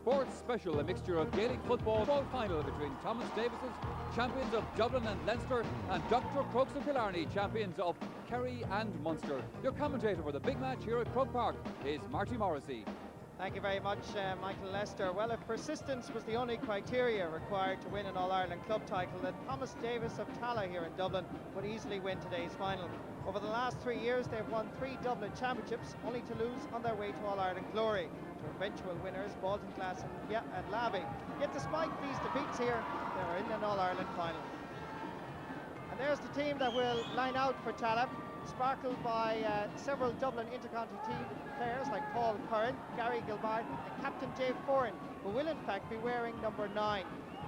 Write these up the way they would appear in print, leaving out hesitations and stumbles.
Sports Special, a mixture of Gaelic football final between Thomas Davis's champions of Dublin and Leinster and Dr. Crokes of Killarney, champions of Kerry and Munster. Your commentator for the big match here at Croke Park is Marty Morrissey. Thank you very much, Michael Lester. Well, if persistence was the only criteria required to win an All-Ireland club title, then Thomas Davis of Tallaght here in Dublin would easily win today's final. Over the last 3 years, they've won 3 Dublin championships, only to lose on their way to All-Ireland glory, to eventual winners Baltinglass and Labby. Yet despite these defeats here, they're in an All-Ireland final. And there's the team that will line out for Tallaght, sparkled by several Dublin intercounty team players like Paul Curran, Gary Gilbert and Captain Dave Foran, who will in fact be wearing number 9.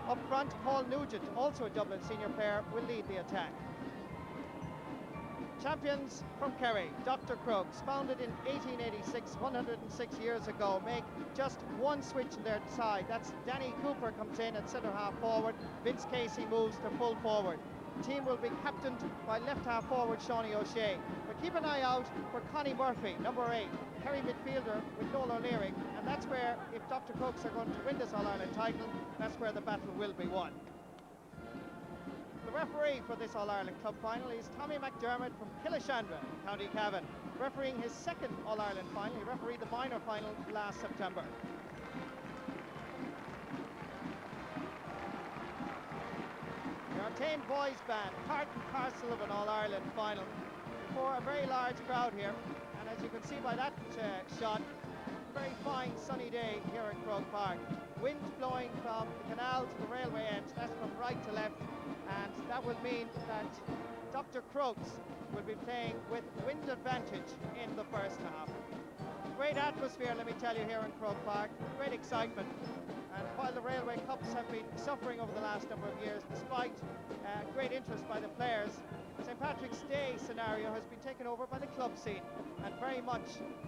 Up front, Paul Nugent, also a Dublin senior player, will lead the attack. Champions from Kerry, Dr. Crokes, founded in 1886, 106 years ago, make just one switch in their side. That's Danny Cooper comes in at centre half forward, Vince Casey moves to full forward. The team will be captained by left half forward Shawnee O'Shea. But keep an eye out for Connie Murphy, number 8, Kerry midfielder with Noel O'Leary, and that's where, if Dr. Crokes are going to win this All-Ireland title, that's where the battle will be won. The referee for this All-Ireland club final is Tommy McDermott from Killashandra, County Cavan, refereeing his second All-Ireland final. He refereed the minor final last September. The Artane boys band, part and parcel of an All-Ireland final, before a very large crowd here, and as you can see by that shot, very fine sunny day here at Croke Park. Wind blowing from the canal to the railway end, that's from right to left, and that will mean that Dr. Crokes will be playing with wind advantage in the first half. Great atmosphere, let me tell you, here in Croke Park, great excitement. And while the Railway Cups have been suffering over the last number of years, despite great interest by the players, St. Patrick's Day scenario has been taken over by the club scene, and very much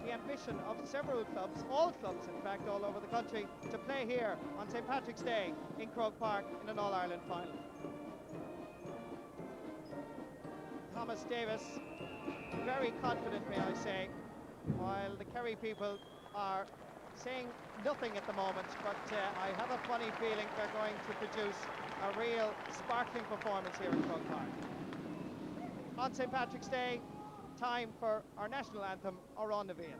the ambition of several clubs, all clubs in fact, all over the country, to play here on St. Patrick's Day in Croke Park in an All-Ireland final. Thomas Davis, very confident, may I say, while the Kerry people are saying nothing at the moment, but I have a funny feeling they're going to produce a real sparkling performance here in Croke Park. On St. Patrick's Day, time for our national anthem, Oran Navian.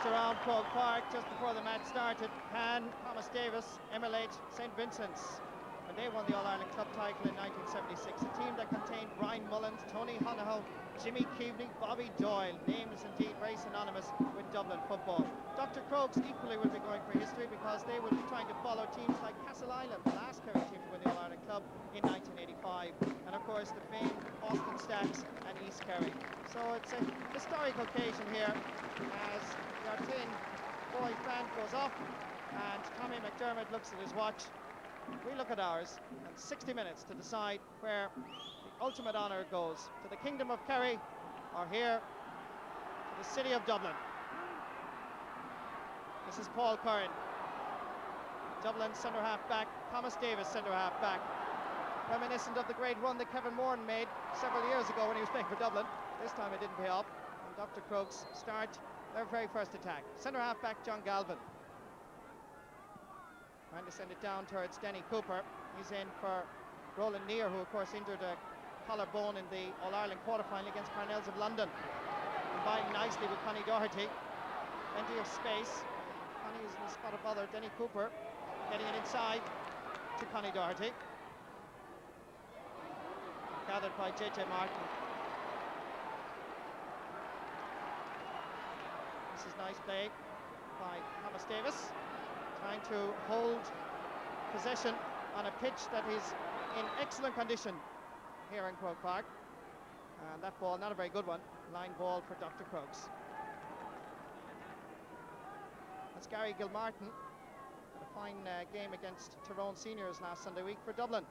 Around Croke Park just before the match started, can Thomas Davis emulate St. Vincent's when they won the All-Ireland club title in 1976, a team that contained Brian Mullins, Tony Honohoe, Jimmy Keaveney, Bobby Doyle, names indeed very synonymous with Dublin football. Dr. Crokes equally will be going for history because they will be trying to follow teams like Castle Island, the last Kerry team to win the All-Ireland club in 1985, and of course the famed Austin Stacks and East Kerry. So it's a historic occasion here as the Artane boys band goes off and Tommy McDermott looks at his watch. We look at ours, and 60 minutes to decide where the ultimate honour goes, to the Kingdom of Kerry or here to the city of Dublin. This is Paul Curran, Dublin centre half back, Thomas Davis centre half back, reminiscent of the great run that Kevin Moran made several years ago when he was playing for Dublin. This time it didn't pay off, and Dr. Crokes start their very first attack. Centre half back John Galvin, trying to send it down towards Denny Cooper. He's in for Roland Neer, who of course injured a collarbone in the All-Ireland quarter-final against Parnells of London. Combining nicely with Connie Doherty. Plenty of space. Connie is in the Not a bother. Denny Cooper getting it inside to Connie Doherty. Gathered by JJ Martin. This is nice play by Thomas Davis, trying to hold possession on a pitch that is in excellent condition here in Croke Park. And that ball, not a very good one, line ball for Dr. Crokes. That's Gary Gilmartin. A fine game against Tyrone Seniors last Sunday week for Dublin.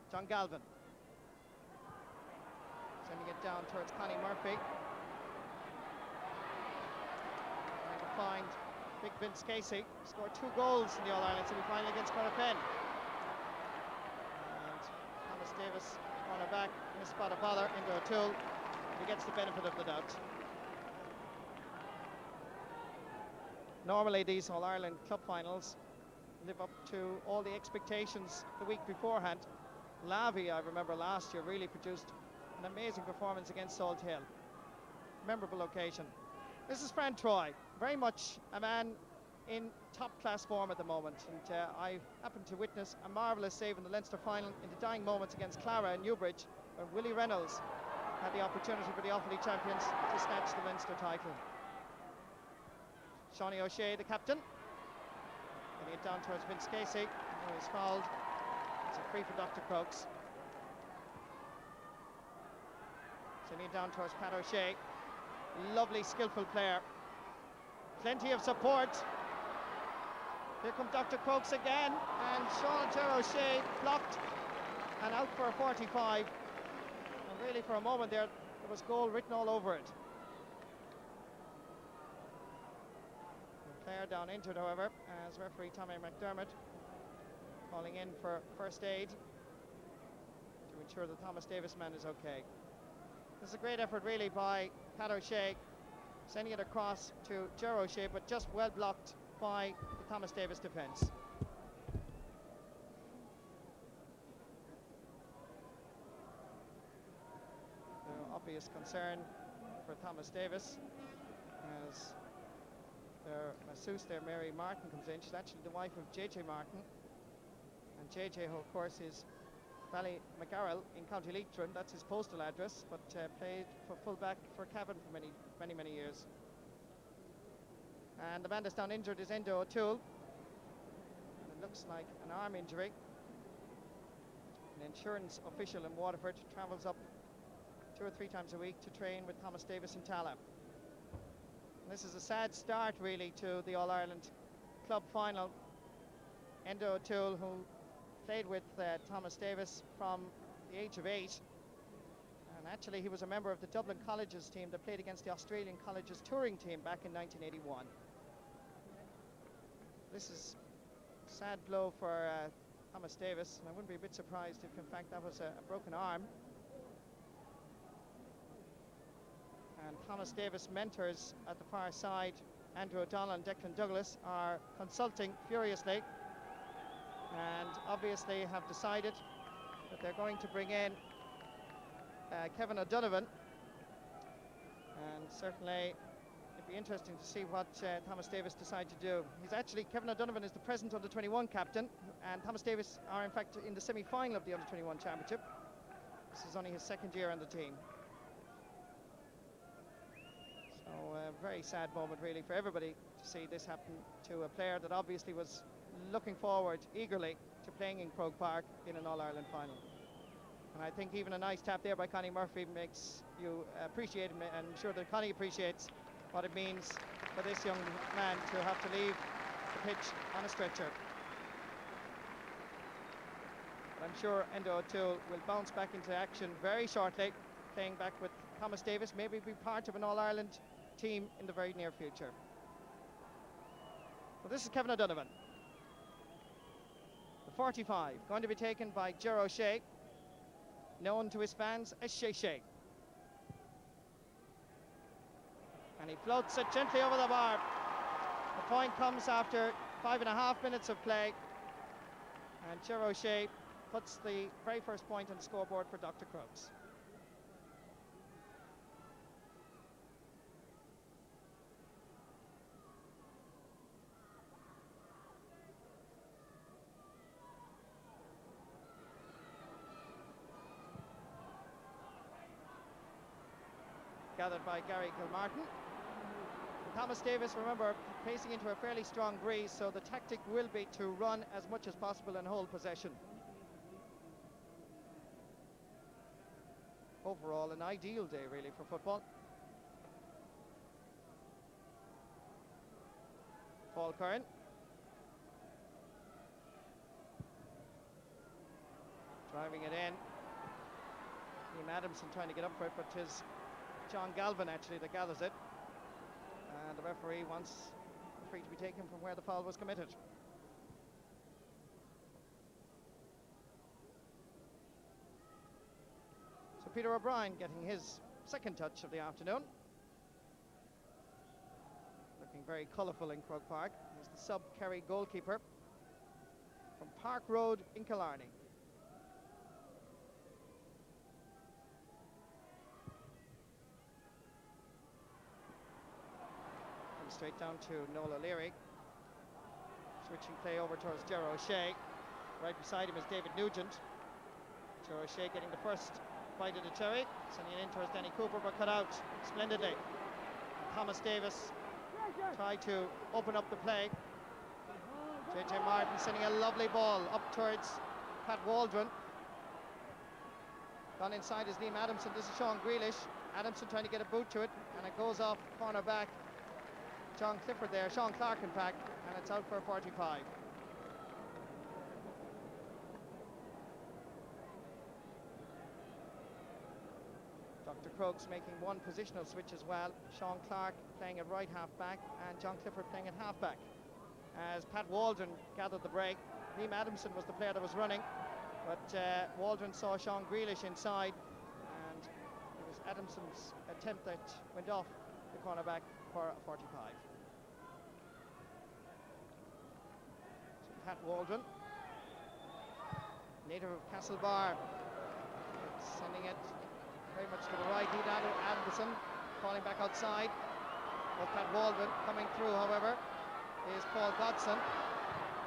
John Galvin sending it down towards Connie Murphy. Trying to find big Vince Casey. Scored 2 goals in the All-Ireland semi-final against Corofin. And Thomas Davis, corner back, in a spot of bother into O'Toole. He gets the benefit of the doubt. Normally these All-Ireland club finals live up to all the expectations the week beforehand. Lavey, I remember last year, really produced an amazing performance against Salt Hill. Memorable occasion. This is Fran Troy, very much a man in top-class form at the moment, and I happened to witness a marvellous save in the Leinster final in the dying moments against Clara and Newbridge, when Willie Reynolds had the opportunity for the Offaly champions to snatch the Leinster title. Shawnee O'Shea, the captain, getting it down towards Vince Casey, who is fouled. It's a free for Dr. Crokes. Sending it down towards Pat O'Shea. Lovely, skillful player. Plenty of support. Here comes Dr. Crokes again, and Sean Ger O'Shea blocked and out for a 45. And really, for a moment there was goal written all over it. The player down injured, however, as referee Tommy McDermott calling in for first aid to ensure that Thomas Davis man is okay. This is a great effort really by Pat O'Shea, sending it across to Ger O'Shea, but just well blocked by the Thomas Davis defence. No obvious concern for Thomas Davis as their masseuse there, Mary Martin, comes in. She's actually the wife of JJ Martin, and JJ, who of course is Ballymacgarrel in County Leitrim. That's his postal address, but played for full-back for Cavan for many years. And the man that's down injured is Endo O'Toole, and it looks like an arm injury. An insurance official in Waterford travels up 2 or 3 times a week to train with Thomas Davis in Tala. And this is a sad start really to the All-Ireland club final. Endo O'Toole, who played with Thomas Davis from the age of 8, and actually he was a member of the Dublin Colleges team that played against the Australian Colleges touring team back in 1981. This is a sad blow for Thomas Davis, and I wouldn't be a bit surprised if in fact that was a broken arm. And Thomas Davis' mentors at the far side, Andrew O'Donnell and Declan Douglas, are consulting furiously, and obviously have decided that they're going to bring in Kevin O'Donovan, and certainly it'd be interesting to see what Thomas Davis decides to do. Kevin O'Donovan is the present under-21 captain, and Thomas Davis are in fact in the semi-final of the under-21 championship. This is only his 2nd year on the team. So a very sad moment really for everybody to see this happen to a player that obviously was looking forward eagerly to playing in Croke Park in an All-Ireland final. And I think even a nice tap there by Connie Murphy makes you appreciate him, and I'm sure that Connie appreciates what it means for this young man to have to leave the pitch on a stretcher. But I'm sure Endo O'Toole will bounce back into action very shortly, playing back with Thomas Davis, maybe be part of an All-Ireland team in the very near future. Well, this is Kevin O'Donovan. The 45, going to be taken by Ger O'Shea, known to his fans as Shay Shay. And he floats it gently over the bar. The point comes after 5.5 minutes of play, and Ger O'Shea puts the very first point on the scoreboard for Dr. Crokes. gathered by Gary Kilmartin. Thomas Davis, remember, pacing into a fairly strong breeze, so the tactic will be to run as much as possible and hold possession. Overall, an ideal day, really, for football. Paul Curran. Driving it in. Liam Adamson trying to get up for it, but 'tis John Galvin actually that gathers it. And the referee wants the free to be taken from where the foul was committed. So Peter O'Brien getting his second touch of the afternoon. Looking very colourful in Croke Park. He's the sub-Kerry goalkeeper from Park Road in Killarney. Straight down to Noel O'Leary. Switching play over towards Gerard O'Shea. Right beside him is David Nugent. Gerard O'Shea getting the first bite of the cherry. Sending it in towards Danny Cooper, but cut out splendidly. Thomas Davis tried to open up the play. JJ Martin sending a lovely ball up towards Pat Waldron. Gone inside is Liam Adamson. This is Sean Grealish. Adamson trying to get a boot to it, and it goes off corner back. John Clifford there, Sean Clark in fact, and it's out for a 45. Dr. Crokes making one positional switch as well. Sean Clark playing at right half back and John Clifford playing at half back. As Pat Waldron gathered the break, Liam Adamson was the player that was running, but Waldron saw Sean Grealish inside, and it was Adamson's attempt that went off the cornerback for a 45. So Pat Waldron, native of Castlebar, sending it very much to the right. Anderson falling back outside. But Pat Waldron coming through, however, is Paul Godson.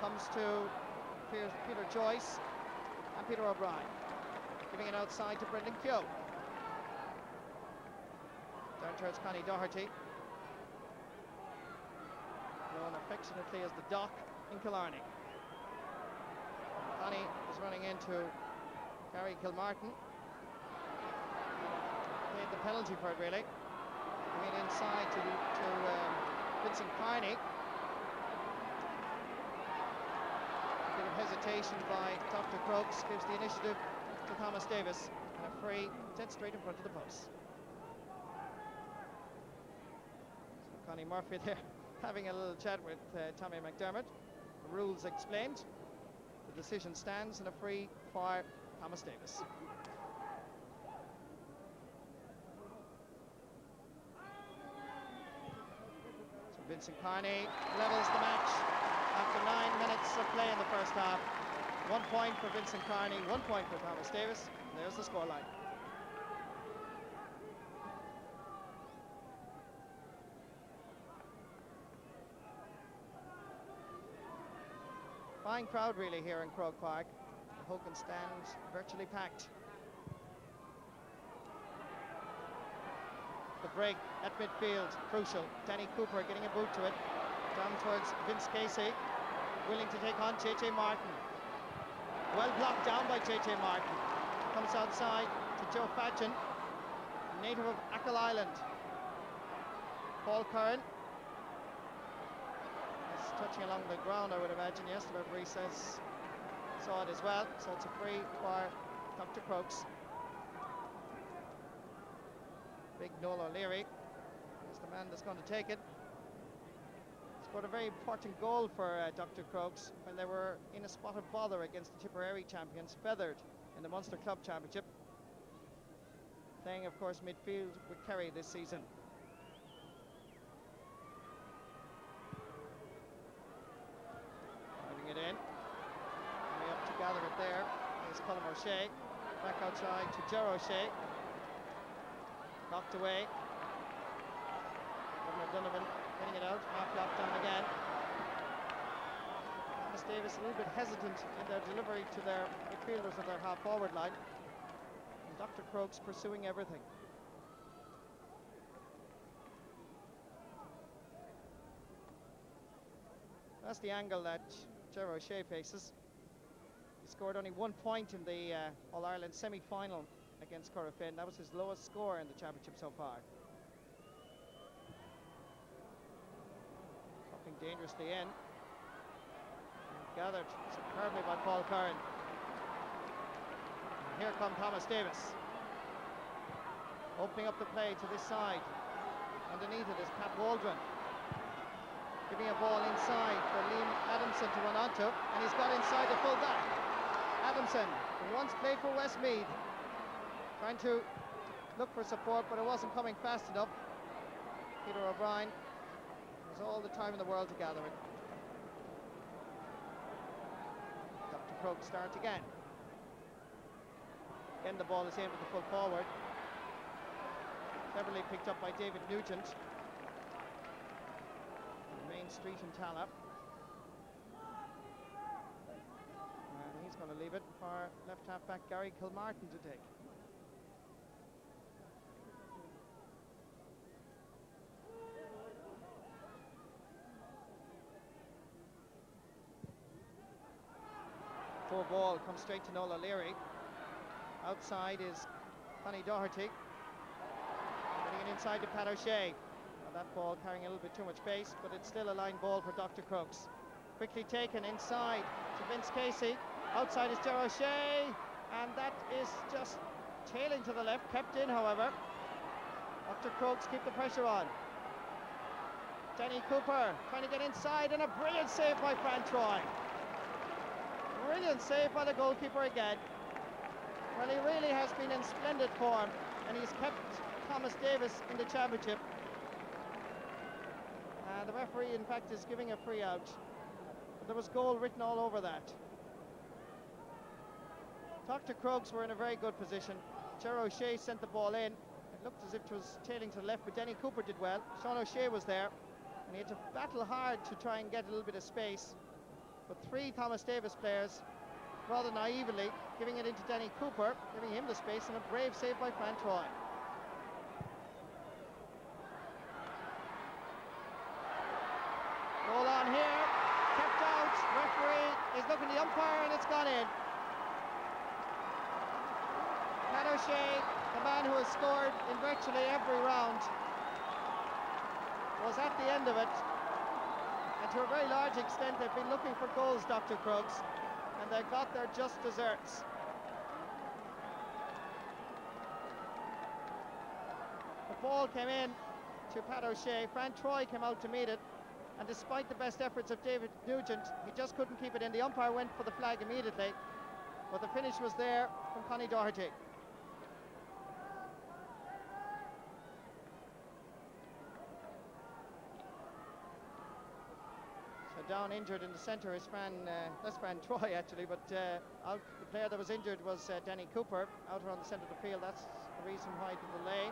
Comes to Peter Joyce and Peter O'Brien. Giving it outside to Brendan Keogh. Down towards Connie Doherty. Known affectionately as the Doc in Killarney. Connie is running into Gary Kilmartin. Paid the penalty for it, really. Giving it inside to Vincent Carney. A bit of hesitation by Dr. Crokes gives the initiative to Thomas Davis, and a free dead straight in front of the post. So Connie Murphy there having a little chat with Tommy McDermott. The rules explained. The decision stands, and a free for Thomas Davis. So Vincent Carney levels the match after 9 minutes of play in the first half. 1 point for Vincent Carney, 1 point for Thomas Davis. And there's the scoreline. Fine crowd really here in Croke Park. The Hogan stand virtually packed. The break at midfield, crucial. Danny Cooper getting a boot to it. Down towards Vince Casey, willing to take on JJ Martin. Well blocked down by JJ Martin. Comes outside to Joe Fadgen, native of Achill Island. Paul Curran. Touching along the ground, I would imagine. Yes, the referee says saw it as well. So it's a free for Dr. Crokes. Big Noel O'Leary is the man that's going to take it. Scored a very important goal for Dr. Crokes when they were in a spot of bother against the Tipperary champions, Feathered, in the Munster Club Championship. Playing, of course, midfield with Kerry this season. It in. Way up to gather it there is Colm O'Shea. Back outside to Gerard O'Shea. Knocked away. Donovan getting it out. Half block down again. Thomas Davis a little bit hesitant in their delivery to their midfielders on their half forward line. And Dr. Crokes pursuing everything. That's the angle that Gerard O'Shea faces. He scored only 1 point in the All-Ireland semi-final against Corofin. That was his lowest score in the championship so far. Dropping dangerously in. Gathered superbly by Paul Curran. And here come Thomas Davis. Opening up the play to this side. Underneath it is Pat Waldron. Giving a ball inside for Liam Adamson to run onto. And he's got inside the full back. Adamson, who once played for Westmeath, trying to look for support, but it wasn't coming fast enough. Peter O'Brien has all the time in the world to gather it. Dr. Crokes starts again. Again, the ball is aimed at the full forward. Cleverly picked up by David Nugent. Main Street in Tala. And he's going to leave it for left half back Gary Kilmartin to take. Throw ball comes straight to Noel O'Leary. Outside is Connie Doherty. Getting it inside to Pat O'Shea. Well, that ball carrying a little bit too much pace, but it's still a line ball for Dr. Crokes. Quickly taken inside to Vince Casey. Outside is Gerard O'Shea, and that is just tailing to the left, kept in, however. Dr. Crokes keep the pressure on. Denny Cooper trying to get inside, and a brilliant save by Fran Troy. Brilliant save by the goalkeeper again. Well, he really has been in splendid form, and he's kept Thomas Davis in the championship. The referee, in fact, is giving a free out. But there was goal written all over that. Dr. Crokes were in a very good position. Gerard O'Shea sent the ball in. It looked as if it was tailing to the left, but Denny Cooper did well. Sean O'Shea was there, and he had to battle hard to try and get a little bit of space. But 3 Thomas Davis players, rather naively, giving it into Denny Cooper, giving him the space, and a brave save by Fran Troy. Goal on here, kept out, referee is looking at the umpire, and it's gone in. Pat O'Shea, the man who has scored in virtually every round, was at the end of it. And to a very large extent, they've been looking for goals, Dr. Crokes, and they got their just desserts. The ball came in to Pat O'Shea. Fran Troy came out to meet it, and despite the best efforts of David Nugent, he just couldn't keep it in. The umpire went for the flag immediately, but the finish was there from Connie Doherty. Down injured in the centre is that's Fran Troy actually, but out, the player that was injured was Denny Cooper, out around the centre of the field. That's the reason why the delay.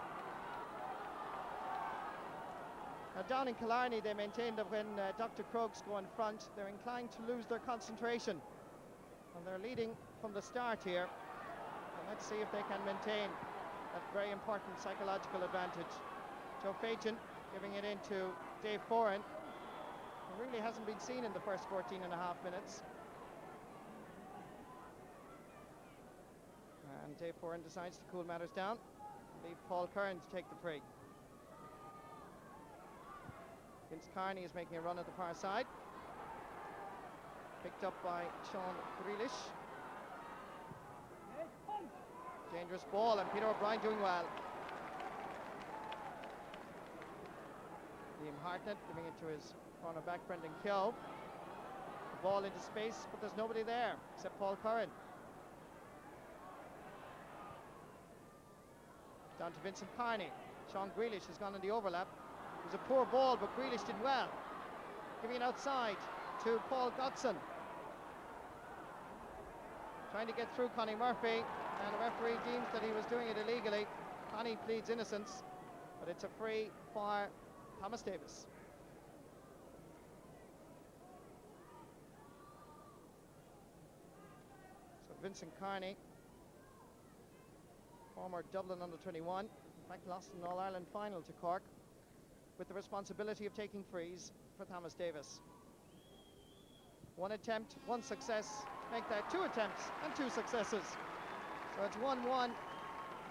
Now down in Killarney, they maintain that when Dr. Crokes go in front, they're inclined to lose their concentration, and they're leading from the start here. And let's see if they can maintain that very important psychological advantage. Joe Fagan giving it into Dave Foran. Really hasn't been seen in the first 14 and a half minutes. And Dave Foran decides to cool matters down and leave Paul Curran to take the free. Vince Carney is making a run at the far side. Picked up by Sean Grealish. Dangerous ball, and Peter O'Brien doing well. Liam Hartnett giving it to his cornerback Brendan Keogh. The ball into space, but there's nobody there except Paul Curran. Down to Vincent Carney. Sean Grealish has gone in the overlap. It was a poor ball, but Grealish did well. Giving it outside to Paul Godson. Trying to get through Connie Murphy, and the referee deems that he was doing it illegally. Connie pleads innocence, but it's a free for Thomas Davis. So Vincent Carney, former Dublin under-21, in fact lost an All-Ireland final to Cork, with the responsibility of taking frees for Thomas Davis. One attempt, one success. Make that 2 attempts and 2 successes. So it's 1-1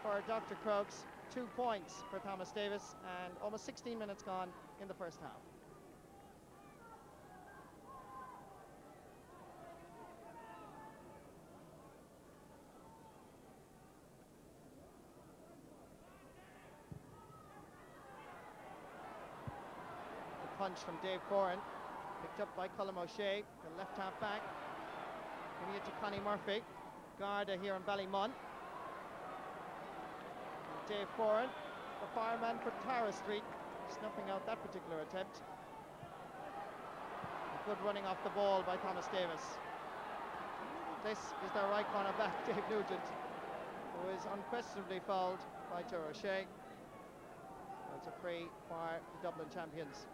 for Dr. Crokes, 2 points for Thomas Davis, and almost 16 minutes gone in the first half. The punch from Dave Foran, picked up by Colm O'Shea, the left half back, giving it to Connie Murphy, Garda here in Ballymun. Dave Foran, the fireman for Tara Street, snuffing out that particular attempt. Good running off the ball by Thomas Davis. This is their right corner back, Dave Nugent, who is unquestionably fouled by Tara O'Shea. It's a free for the Dublin champions.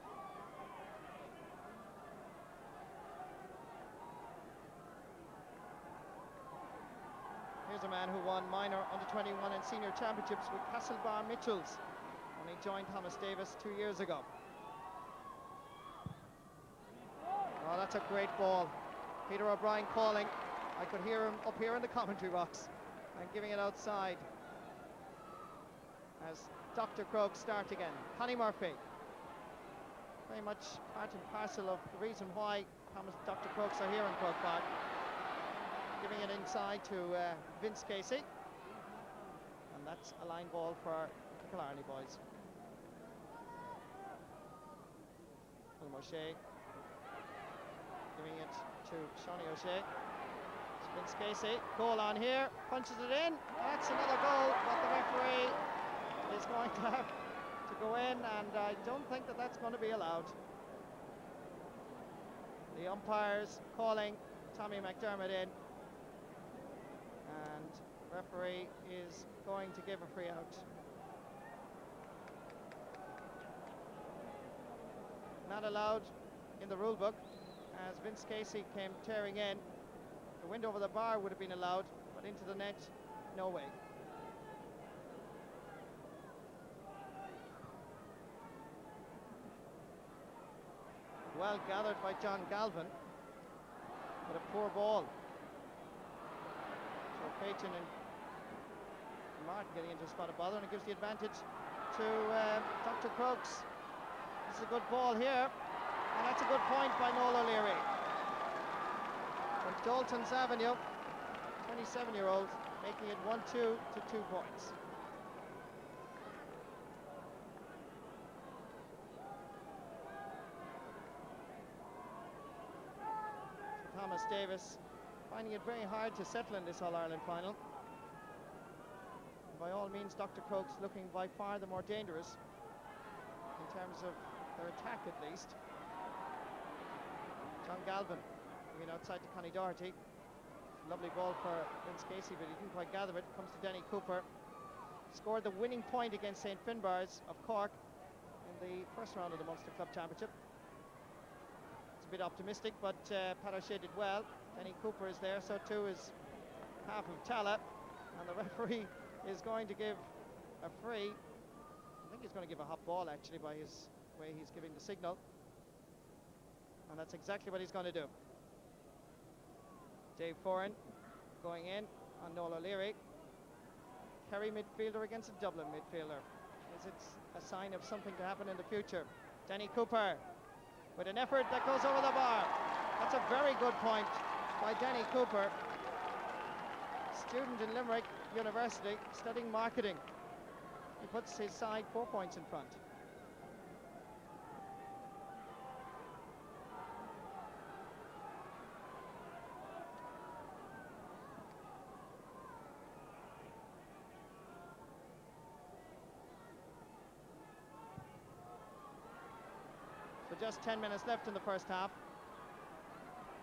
Here's a man who won minor, under-21 and senior championships with Castlebar Mitchells when he joined Thomas Davis 2 years ago. Oh, that's a great ball. Peter O'Brien calling. I could hear him up here in the commentary box and giving it outside as Dr. Crokes start again. Connie Murphy, very much part and parcel of the reason why Dr. Crokes are here in Croke Park. Giving it inside to Vince Casey, and that's a line ball for the Killarney boys. Colm O'Shea giving it to Shawnee O'Shea. It's Vince Casey, goal on here, punches it in. That's another goal, but the referee is going to have to go in, and I don't think that that's going to be allowed. The umpires calling Tommy McDermott in, and referee is going to give a free out. Not allowed in the rule book, as Vince Casey came tearing in. The window over the bar would have been allowed, but into the net, no way. Well gathered by John Galvin, but a poor ball. So Payton and Martin getting into a spot of bother, and it gives the advantage to Dr. Crokes. This is a good ball here, and that's a good point by Noel O'Leary. From Dalton's Avenue, 27-year-old, making it 1-2 to 2 points. Thomas Davis finding it very hard to settle in this All-Ireland final. By all means, Dr. Crokes looking by far the more dangerous in terms of their attack, at least. John Galvin moving outside to Connie Doherty. Lovely ball for Vince Casey, but he didn't quite gather it. Comes to Denny Cooper. Scored the winning point against St. Finbarr's of Cork in the first round of the Munster Club Championship. It's a bit optimistic, but Pat O'Shea did well. Denny Cooper is there, so too is half of Tala, and the referee is going to give a free. I think he's going to give a hot ball, actually, by his way he's giving the signal, and that's exactly what he's going to do. Dave Foran going in on Noel O'Leary. Kerry midfielder against a Dublin midfielder. Is it a sign of something to happen in the future? Denny Cooper with an effort that goes over the bar. That's a very good point by Denny Cooper, student in Limerick University, studying marketing. He puts his side 4 points in front. So just 10 minutes left in the first half.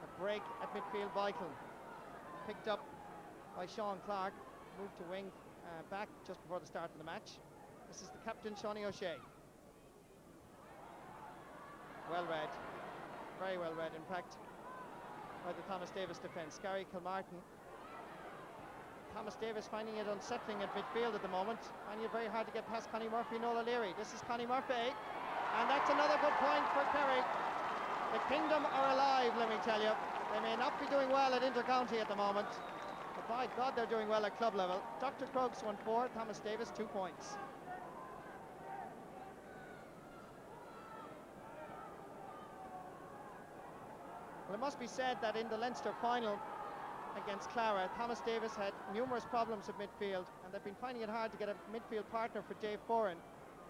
A break at midfield vital. Picked up by Sean Clark, moved to wing back just before the start of the match. This is the captain, Shawnee O'Shea. Well read, very well read, in fact, by the Thomas Davis defence. Gary Kilmartin. Thomas Davis finding it unsettling at midfield at the moment, finding it very hard to get past Connie Murphy and Noel O'Leary. This is Connie Murphy, and that's another good point for Kerry. The kingdom are alive, let me tell you. They may not be doing well at inter-county at the moment, but by God they're doing well at club level. Dr. Crokes won 4, Thomas Davis 2 points. Well, it must be said that in the Leinster final against Clara, Thomas Davis had numerous problems at midfield, and they've been finding it hard to get a midfield partner for Dave Foran,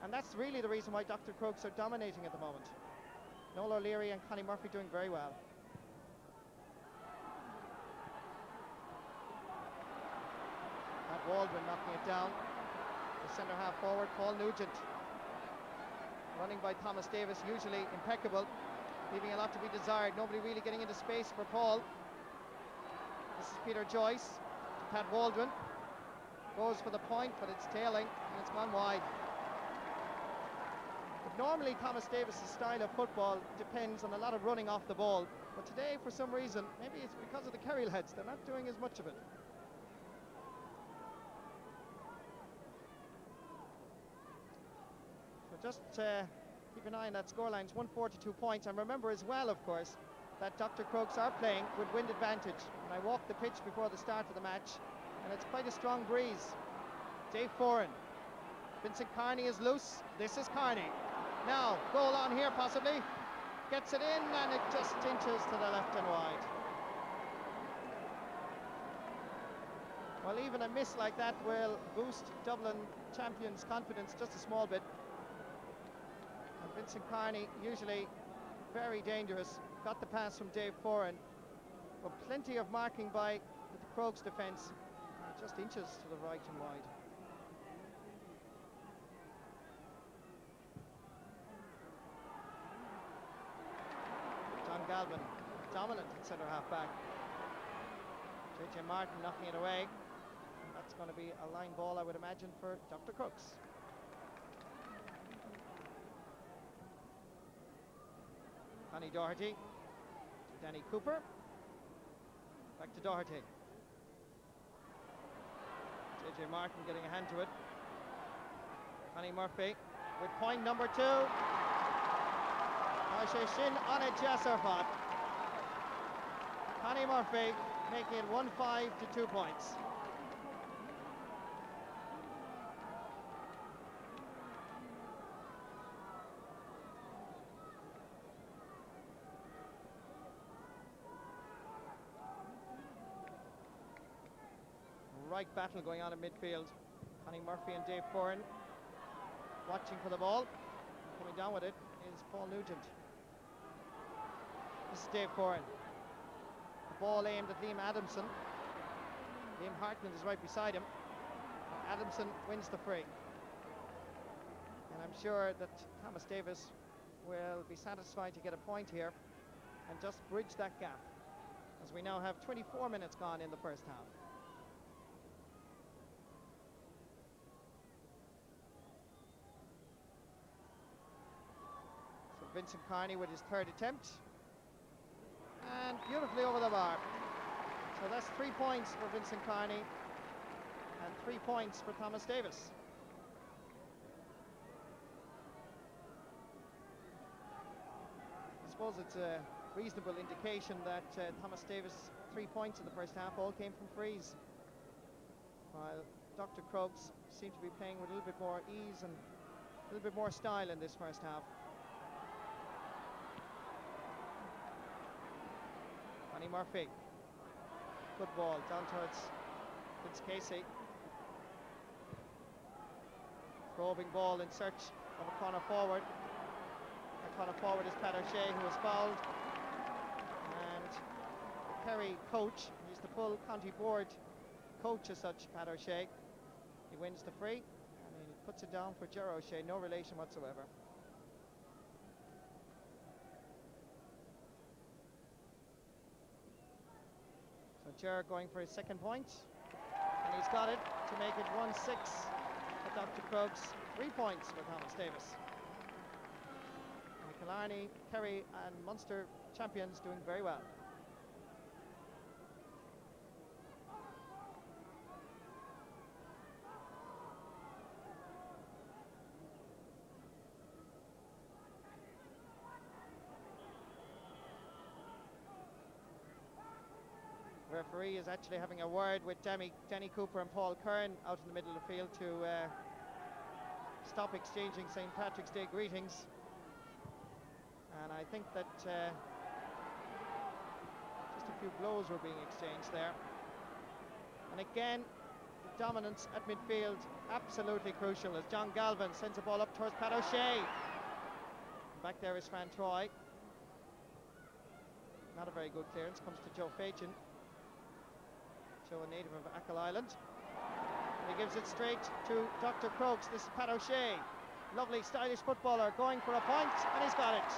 and that's really the reason why Dr. Crokes are dominating at the moment. Noel O'Leary and Connie Murphy doing very well. Pat Waldron knocking it down. The centre half forward, Paul Nugent. Running by Thomas Davis, usually impeccable, leaving a lot to be desired. Nobody really getting into space for Paul. This is Peter Joyce to Pat Waldron. Goes for the point, but it's tailing and it's gone wide. But normally Thomas Davis' style of football depends on a lot of running off the ball. But today, for some reason, maybe it's because of the Kerry lads, they're not doing as much of it. So just keep an eye on that scoreline. It's 1-4 to 2 points. And remember as well, of course, that Dr. Crokes are playing with wind advantage. And I walked the pitch before the start of the match, and it's quite a strong breeze. Dave Foran. Vincent Carney is loose. This is Carney. Now, goal on here possibly. Gets it in, and it just inches to the left and wide. Well, even a miss like that will boost Dublin champions' confidence just a small bit. And Vincent Carney, usually very dangerous, got the pass from Dave Foran, but plenty of marking by the Crokes defence. Just inches to the right and wide. John Galvin, dominant at centre half back. JJ Martin knocking it away. That's going to be a line ball, I would imagine, for Dr. Crokes. Connie Doherty to Danny Cooper. Back to Doherty. JJ Martin getting a hand to it. Connie Murphy with point number 2. Shin on it, Jesserfot. Connie Murphy making it 1-5 to 2 points. Right battle going on in midfield. Connie Murphy and Dave Foran watching for the ball. Coming down with it is Paul Nugent. This is Dave Foran. The ball aimed at Liam Adamson. Liam Hartman is right beside him. Adamson wins the free. And I'm sure that Thomas Davis will be satisfied to get a point here and just bridge that gap, as we now have 24 minutes gone in the first half. Vincent Carney with his third attempt, and beautifully over the bar. So that's 3 points for Vincent Carney and 3 points for Thomas Davis. I suppose it's a reasonable indication that Thomas Davis' 3 points in the first half all came from frees, while Dr. Crokes seemed to be playing with a little bit more ease and a little bit more style in this first half. Connie Murphy, good ball down towards Vince Casey. Probing ball in search of a corner forward. That corner forward is Pat O'Shea, who was fouled. And the Kerry coach, he's the full county board coach as such, Pat O'Shea. He wins the free and he puts it down for Ger O'Shea, no relation whatsoever. Ger going for his second point, and he's got it to make it 1-6 for Dr. Crokes. 3 points for Thomas Davis. And Killarney, Kerry and Munster champions doing very well. referee is actually having a word with Denny Cooper and Paul Kern out in the middle of the field to stop exchanging St. Patrick's Day greetings. And I think that just a few blows were being exchanged there. And again, the dominance at midfield absolutely crucial as John Galvin sends the ball up towards Pat O'Shea. Back there is Fran Troy. Not a very good clearance, comes to Joe Fachin. Joe, a native of Achill Island. And he gives it straight to Dr. Crokes. This is Pat O'Shea. Lovely, stylish footballer going for a point, and he's got it.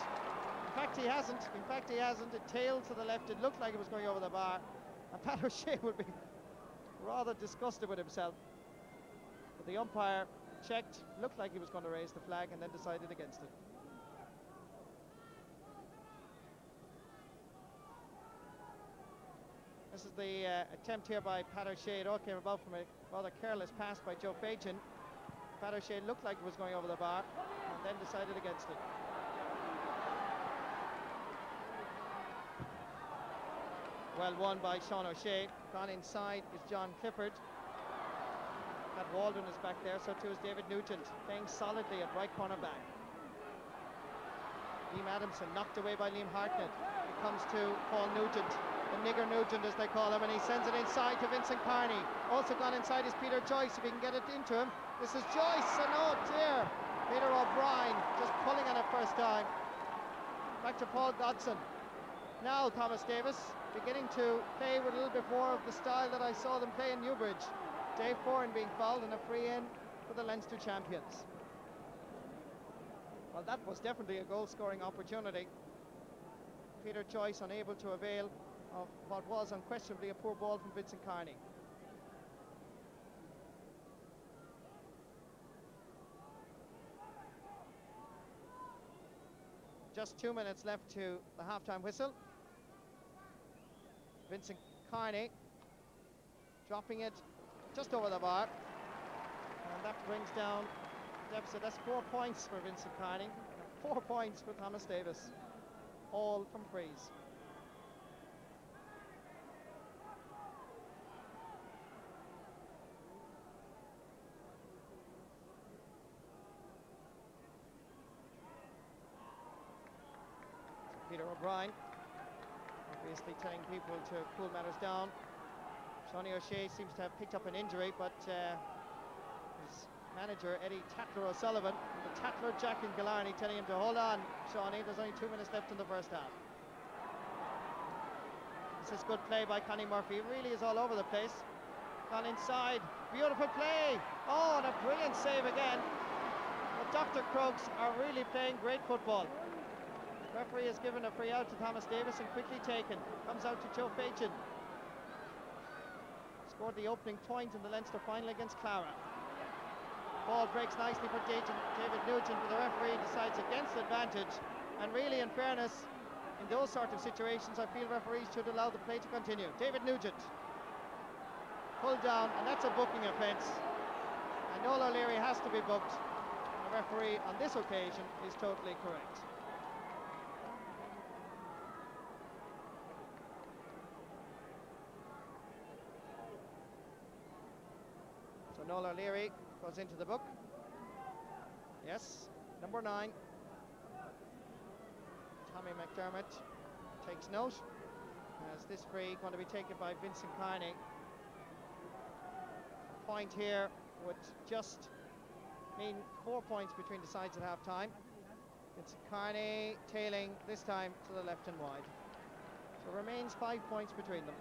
In fact, he hasn't. It tailed to the left. It looked like it was going over the bar. And Pat O'Shea would be rather disgusted with himself. But the umpire checked, looked like he was going to raise the flag, and then decided against it. This is the attempt here by Pat O'Shea. It all came about from a rather careless pass by Joe Fachin. Pat O'Shea looked like it was going over the bar and then decided against it. Well won by Sean O'Shea. Gone inside is John Clifford. Pat Walden is back there, so too is David Nugent, playing solidly at right corner back. Liam Adamson knocked away by Liam Hartnett. It comes to Paul Nugent, the nigger Nugent as they call him, and he sends it inside to Vincent Carney. Also gone inside is Peter Joyce, if he can get it into him. This is Joyce, and oh dear, Peter O'Brien just pulling on it first time. Back to Paul Godson. Now Thomas Davis beginning to play with a little bit more of the style that I saw them play in Newbridge. Dave Foran being fouled and a free in for the Leinster champions. Well, that was definitely a goal-scoring opportunity. Peter Joyce unable to avail of what was unquestionably a poor ball from Vincent Carney. Just 2 minutes left to the half-time whistle. Vincent Carney dropping it just over the bar, and that brings down the deficit. That's 4 points for Vincent Carney, 4 points for Thomas Davis, all from frees. Peter O'Brien obviously telling people to cool matters down. Sonny O'Shea seems to have picked up an injury, but his manager Eddie Tatler O'Sullivan, the Tatler Jack in Killarney, telling him to hold on, Shawnee, there's only 2 minutes left in the first half. This is good play by Connie Murphy. He really is all over the place. Gone inside, beautiful play. Oh, and a brilliant save again. But Dr. Crokes are really playing great football. Referee has given a free out to Thomas Davis and quickly taken. Comes out to Joe Fachin. Scored the opening point in the Leinster final against Clara. Ball breaks nicely for David Nugent, but the referee decides against advantage. And really, in fairness, in those sort of situations, I feel referees should allow the play to continue. David Nugent pulled down, and that's a booking offence. And Noel O'Leary has to be booked. And the referee on this occasion is totally correct. So Noel O'Leary goes into the book. Yes, number 9. Tommy McDermott takes note, as this free going to be taken by Vincent Carney. A point here would just mean 4 points between the sides at half time. Vincent Carney tailing this time to the left and wide. So remains 5 points between them.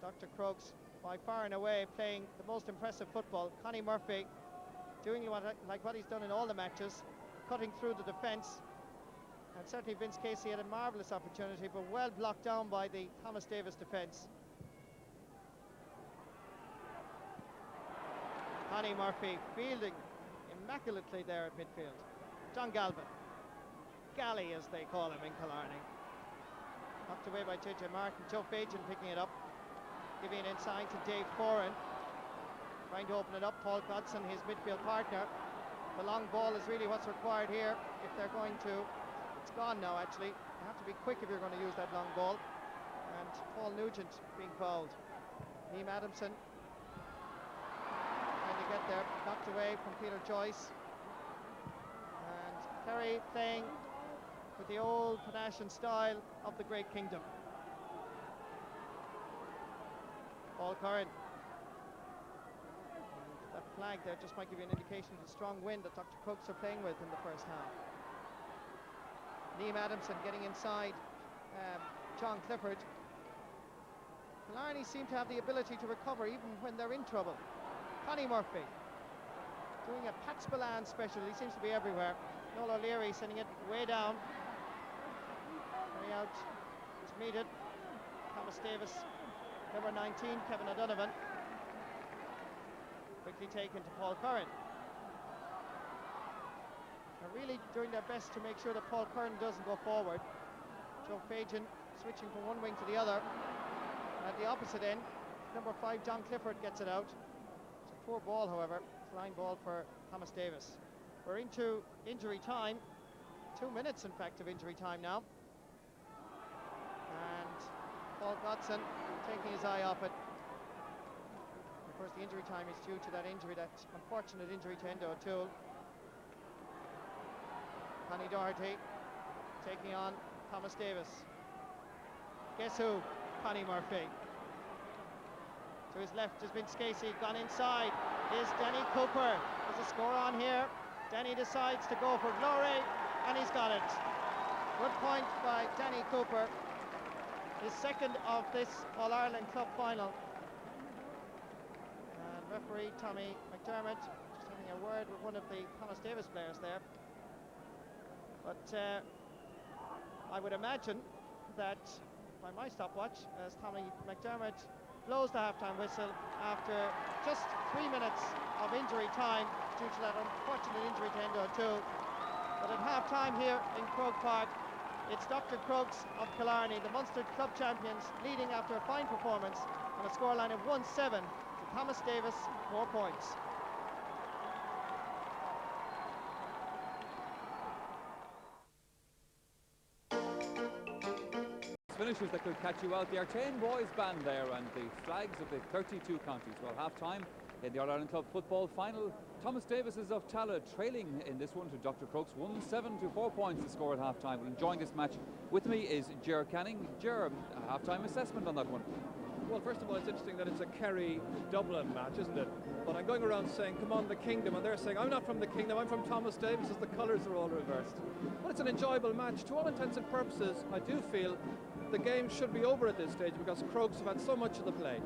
Dr. Crokes by far and away playing the most impressive football. Connie Murphy doing like what he's done in all the matches, cutting through the defence. And certainly Vince Casey had a marvellous opportunity, but well blocked down by the Thomas Davis defence. Connie Murphy fielding immaculately there at midfield. John Galvin, Gally as they call him in Killarney. Knocked away by JJ Martin. Joe Fachin picking it up, giving it inside to Dave Foran. Trying to open it up, Paul Godson, his midfield partner. The long ball is really what's required here if they're going to. It's gone now, actually. You have to be quick if you're going to use that long ball. And Paul Nugent being fouled. Liam Adamson trying to get there, knocked away from Peter Joyce. And Kerry playing with the old panache and style of the Great Kingdom. Paul Curran. That flag there just might give you an indication of the strong wind that Dr. Crokes are playing with in the first half. Liam Adamson getting inside John Clifford. Killarney seem to have the ability to recover even when they're in trouble. Connie Murphy doing a Pat Spillane special. He seems to be everywhere. Noel O'Leary sending it way down. Way out to meet it. Thomas Davis, number 19, Kevin O'Donovan. Quickly taken to Paul Curran. They're really doing their best to make sure that Paul Curran doesn't go forward. Joe Fagan switching from one wing to the other. At the opposite end, number 5, John Clifford, gets it out. It's a poor ball, however. It's a line ball for Thomas Davis. We're into injury time. 2 minutes, in fact, of injury time now. And Paul Godson taking his eye off it. Of course, the injury time is due to that injury, that unfortunate injury to Endo O'Toole. Connie Doherty taking on Thomas Davis. Guess who? Connie Murphy. To his left has been Scasey, gone inside is Danny Cooper. There's a score on here. Danny decides to go for glory, and he's got it. Good point by Danny Cooper. His second of this All-Ireland Club final. And referee Tommy McDermott just having a word with one of the Thomas Davis players there. But I would imagine that by my stopwatch, as Tommy McDermott blows the half-time whistle after just 3 minutes of injury time due to that unfortunate injury to Endo O'Toole. But at half-time here in Croke Park, it's Dr. Crokes of Killarney, the Munster Club champions, leading after a fine performance on a scoreline of 1-7 to Thomas Davis, 4 points. Finishers that could catch you out. The Artane boys band there and the flags of the 32 counties. Well, half-time in the All-Ireland Club football final. Thomas Davis is of Tala trailing in this one to Dr. Crokes. 1-7 to 4 points to score at half-time. Well, enjoying this match with me is Ger Canning. Ger, a half-time assessment on that one. Well, first of all, it's interesting that it's a Kerry-Dublin match, isn't it? But I'm going around saying, come on, the Kingdom, and they're saying, I'm not from the Kingdom, I'm from Thomas Davis, as the colours are all reversed. But it's an enjoyable match. To all intents and purposes, I do feel the game should be over at this stage because Crokes have had so much of the play.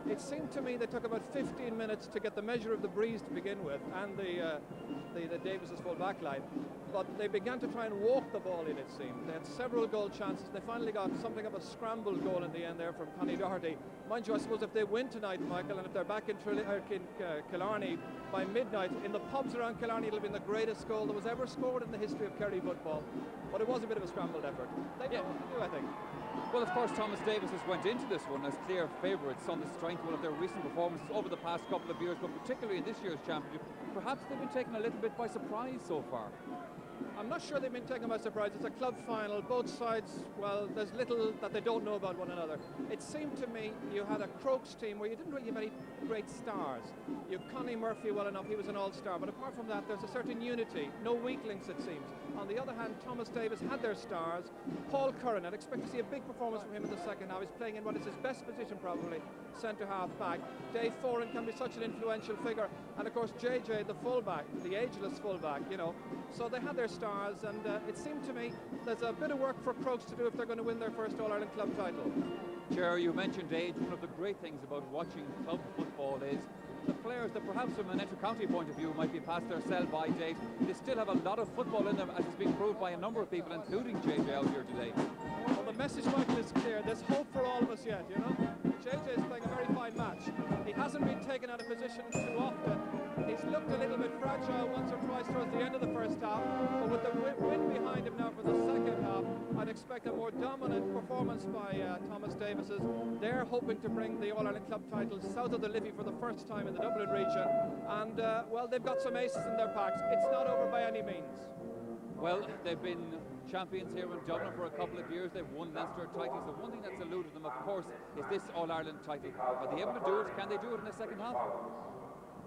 It seemed to me they took about 15 minutes to get the measure of the breeze to begin with, and the Davis's full back line. But they began to try and walk the ball in, it seemed. They had several goal chances. They finally got something of a scrambled goal in the end there from Connie Doherty. Mind you, I suppose if they win tonight, Michael, and if they're back in Killarney by midnight, in the pubs around Killarney, it'll be the greatest goal that was ever scored in the history of Kerry football. But it was a bit of a scrambled effort. They know what to do, I think. Well, of course, Thomas Davis has went into this one as clear favourites on the strength of one of their recent performances over the past couple of years, but particularly in this year's championship. Perhaps they've been taken a little bit by surprise so far. I'm not sure they've been taken by surprise. It's a club final. Both sides, well, there's little that they don't know about one another. It seemed to me you had a Crokes team where you didn't really have any great stars. You have Connie Murphy well enough, he was an all-star, but apart from that, there's a certain unity. No weak links, it seems. On the other hand, Thomas Davis had their stars. Paul Curran, I'd expect to see a big performance from him in the second half. He's playing in what is his best position, probably, centre-half back. Dave Foran can be such an influential figure. And, of course, JJ, the fullback, the ageless fullback, you know. So they had their stars, and it seemed to me there's a bit of work for Crokes to do if they're going to win their first All-Ireland club title. Ger, you mentioned age. One of the great things about watching club football is the players that perhaps from an inter-county point of view might be past their sell-by date, they still have a lot of football in them, as has been proved by a number of people, including JJ out here today. Well, the message, Michael, is clear. There's hope for all of us yet, you know? JJ is playing a very fine match. He hasn't been taken out of position too often. He's looked a little bit fragile once or twice towards the end of the first half, but with the wind behind him now for the second half, I'd expect a more dominant performance by Thomas Davis's. They're hoping to bring the All-Ireland Club title south of the Liffey for the first time in the Dublin region, and well, they've got some aces in their packs. It's not over by any means. Well, they've been champions here in Dublin for a couple of years. They've won Leinster titles. The one thing that's eluded them, of course, is this All-Ireland title. Are they able to do it? Can they do it in the second half?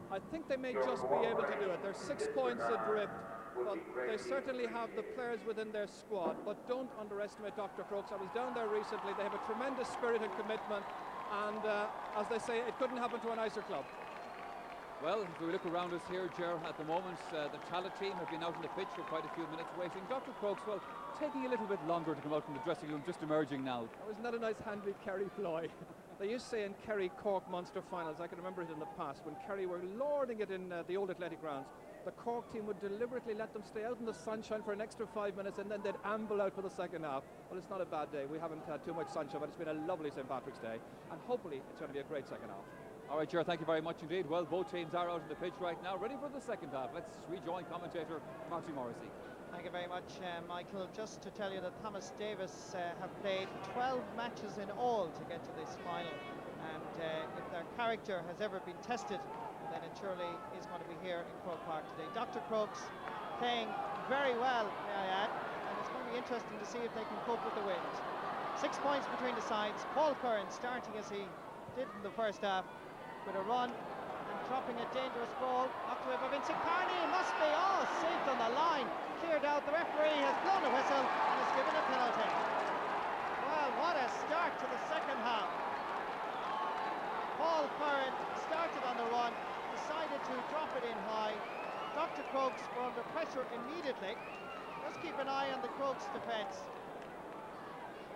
I think they may just be able to do it. They're 6 points adrift, but they certainly have the players within their squad. But don't underestimate Dr. Crokes. I was down there recently. They have a tremendous spirit and commitment, and as they say, it couldn't happen to a nicer club. Well, if we look around us here, Ger, at the moment, the Tallaght team have been out on the pitch for quite a few minutes waiting. Dr. Crokes, well, taking a little bit longer to come out from the dressing room, just emerging now. Wasn't that a nice handy Kerry ploy? They used to say in Kerry Cork Munster finals, I can remember it in the past, when Kerry were lording it in the old athletic grounds, the Cork team would deliberately let them stay out in the sunshine for an extra 5 minutes, and then they'd amble out for the second half. Well, it's not a bad day. We haven't had too much sunshine, but it's been a lovely St. Patrick's Day, and hopefully it's going to be a great second half. All right, Ger, thank you very much indeed. Well, both teams are out on the pitch right now, ready for the second half. Let's rejoin commentator Marty Morrissey. Thank you very much, Michael. Just to tell you that Thomas Davis have played 12 matches in all to get to this final, and if their character has ever been tested, then it surely is going to be here in Croke Park today. Dr. Crokes playing very well, may I add, and it's going to be interesting to see if they can cope with the wind. 6 points between the sides. Paul Curran starting as he did in the first half, with a run and dropping a dangerous ball. Knocked away by Vincent Carney. It must be, saved on the line. Cleared out. The referee has blown a whistle and has given a penalty. Well, what a start to the second half. Paul Curran started on the run, decided to drop it in high. Dr. Crokes were under pressure immediately. Just keep an eye on the Crokes defence.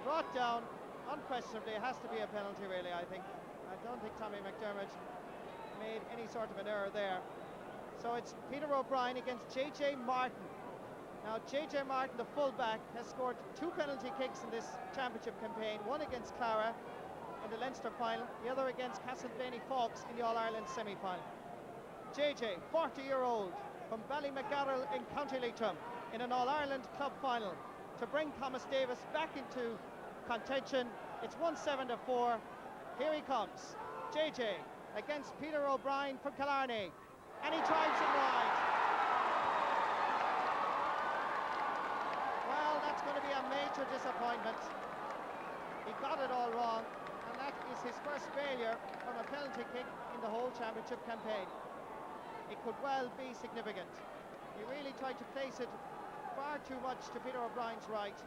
Brought down, unquestionably, it has to be a penalty really, I think. I don't think Tommy McDermott made any sort of an error there. So it's Peter O'Brien against JJ Martin. Now JJ Martin, the fullback, has scored 2 penalty kicks in this championship campaign, one against Clara in the Leinster final, the other against Castleblaney Fox in the All-Ireland semi-final. JJ, 40-year-old from Ballymacgarrel in County Leitrim, in an All-Ireland club final to bring Thomas Davis back into contention. It's 1-7-4. Here he comes, JJ against Peter O'Brien from Killarney, and he drives it wide. Well, that's going to be a major disappointment. He got it all wrong, and that is his first failure from a penalty kick in the whole championship campaign. It could well be significant. He really tried to place it far too much to Peter O'Brien's right,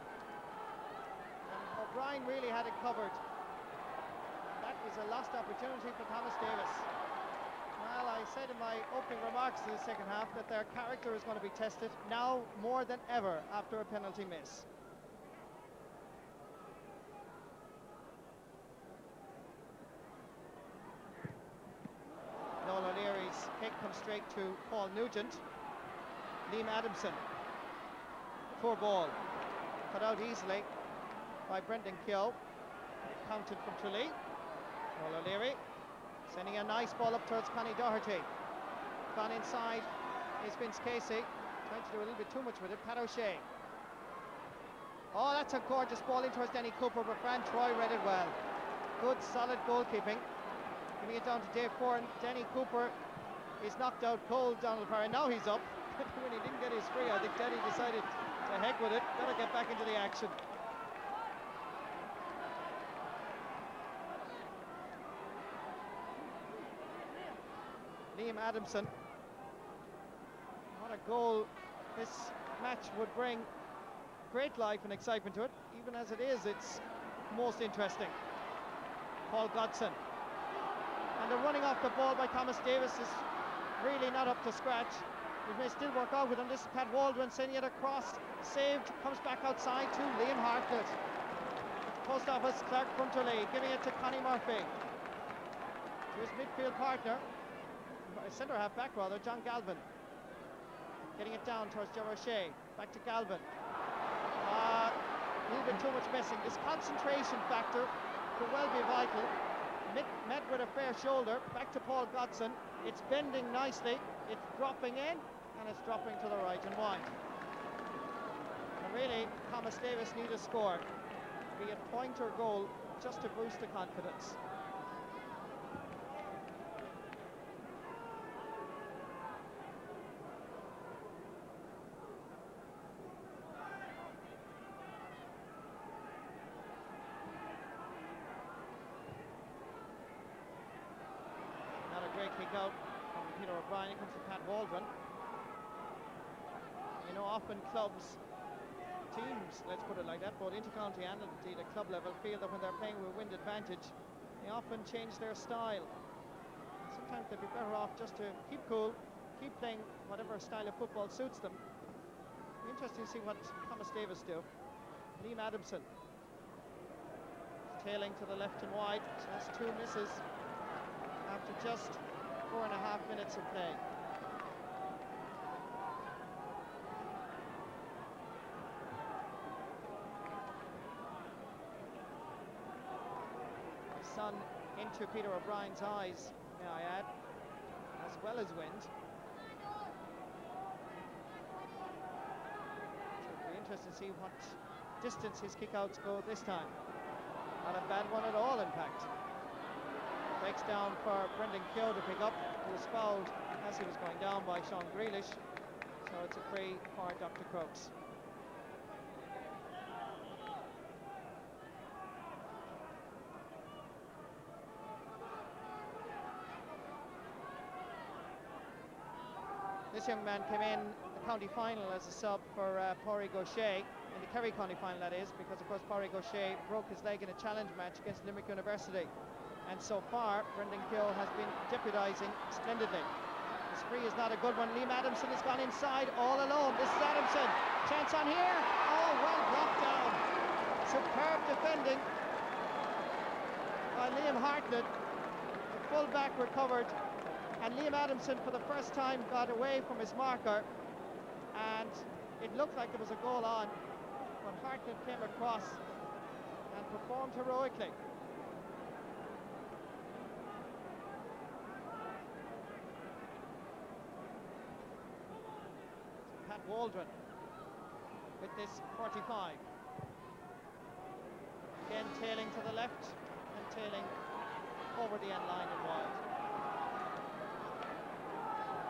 and O'Brien really had it covered. That is a lost opportunity for Thomas Davis. Well, I said in my opening remarks to the second half that their character is going to be tested now more than ever after a penalty miss. Noel O'Leary's kick comes straight to Paul Nugent. Liam Adamson, poor ball, cut out easily by Brendan Keogh. Counted from Tralee. Noel O'Leary sending a nice ball up towards Connie Doherty. Gone inside is Vince Casey, trying to do a little bit too much with it. Pat O'Shea. Oh, that's a gorgeous ball in towards Denny Cooper, but Fran Troy read it well. Good, solid goalkeeping. Giving it down to Dave Foran. Denny Cooper is knocked out cold, Donald Parry. Now he's up. When he didn't get his free, I think Denny decided to heck with it. Better get back into the action. Liam Adamson. What a goal this match would bring. Great life and excitement to it. Even as it is, it's most interesting. Paul Godson. And the running off the ball by Thomas Davis is really not up to scratch. It may still work out with him. This is Pat Waldron sending it across. Saved, comes back outside to Liam Hartnett. Post office, Clark from Tralee, giving it to Connie Murphy. To his midfield partner, centre half back rather, John Galvin. Getting it down towards Ger O'Shea. Back to Galvin. A little bit too much missing. This concentration factor could well be vital. met with a fair shoulder. Back to Paul Godson. It's bending nicely. It's dropping in, and it's dropping to the right and wide. And really, Thomas Davis need a score, be it point or goal, just to boost the confidence. Great kick out from Peter O'Brien. It comes to Pat Waldron. You know, often clubs, teams, let's put it like that, both intercounty and indeed at club level, feel that when they're playing with wind advantage, they often change their style. Sometimes they'd be better off just to keep cool, keep playing whatever style of football suits them. It'll be interesting to see what Thomas Davis do. Liam Adamson tailing to the left and wide. So that's 2 misses after just 4.5 minutes of play. The sun into Peter O'Brien's eyes, may I add, as well as wind. It'll be interesting to see what distance his kickouts go this time. Not a bad one at all, in fact. Breaks down for Brendan Keogh to pick up, who was fouled as he was going down by Sean Grealish. So it's a free for Dr. Crokes. This young man came in the county final as a sub for Pádraig O'Shea, in the Kerry county final that is, because of course Pádraig O'Shea broke his leg in a challenge match against Limerick University. And so far, Brendan Keogh has been deputising splendidly. His free is not a good one. Liam Adamson has gone inside all alone. This is Adamson. Chance on here. Oh, well blocked down. Superb defending by Liam Hartnett. The full-back recovered. And Liam Adamson, for the first time, got away from his marker. And it looked like there was a goal on. But Hartnett came across and performed heroically. Waldron with this 45. Again tailing to the left and tailing over the end line and wide.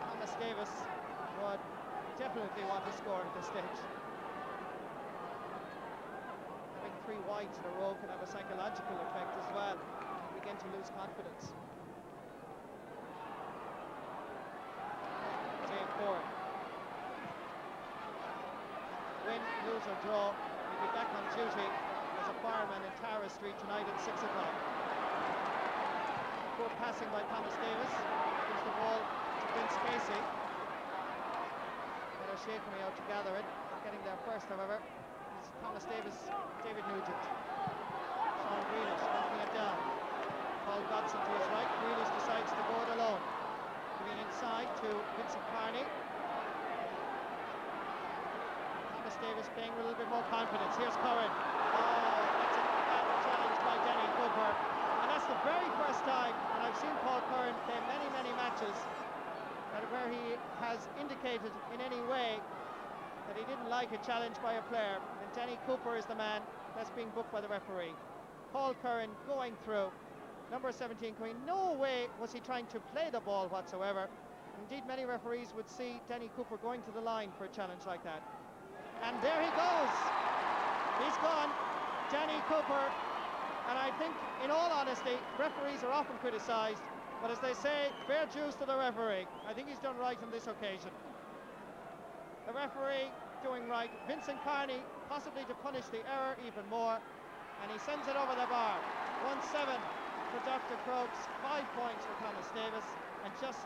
Thomas Davis would definitely want to score at this stage. Having 3 wides in a row can have a psychological effect as well. You begin to lose confidence. Dave Ford. Win, lose or draw, he'll be back on duty as a fireman in Tara Street tonight at 6 o'clock. Good passing by Thomas Davis. Gives the ball to Vince Casey. And O'Shea coming out to gather it. Getting there first, however, is Thomas Davis, David Nugent. Sean Grealish knocking it down. Paul Godson to his right. Grealish decides to go it alone. Giving inside to Vincent Carney. Davis playing with a little bit more confidence. Here's Curran. Oh, that's a bad challenge by Denny Cooper. And that's the very first time, and I've seen Paul Curran play many, many matches, where he has indicated in any way that he didn't like a challenge by a player. And Denny Cooper is the man that's being booked by the referee. Paul Curran going through. Number 17 coming. No way was he trying to play the ball whatsoever. Indeed, many referees would see Denny Cooper going to the line for a challenge like that. And there he goes. He's gone. Danny Cooper. And I think, in all honesty, referees are often criticised, but as they say, fair dues to the referee. I think he's done right on this occasion. The referee doing right. Vincent Carney possibly to punish the error even more, and he sends it over the bar. 1-7 for Dr. Crokes, 5 points for Thomas Davis, and just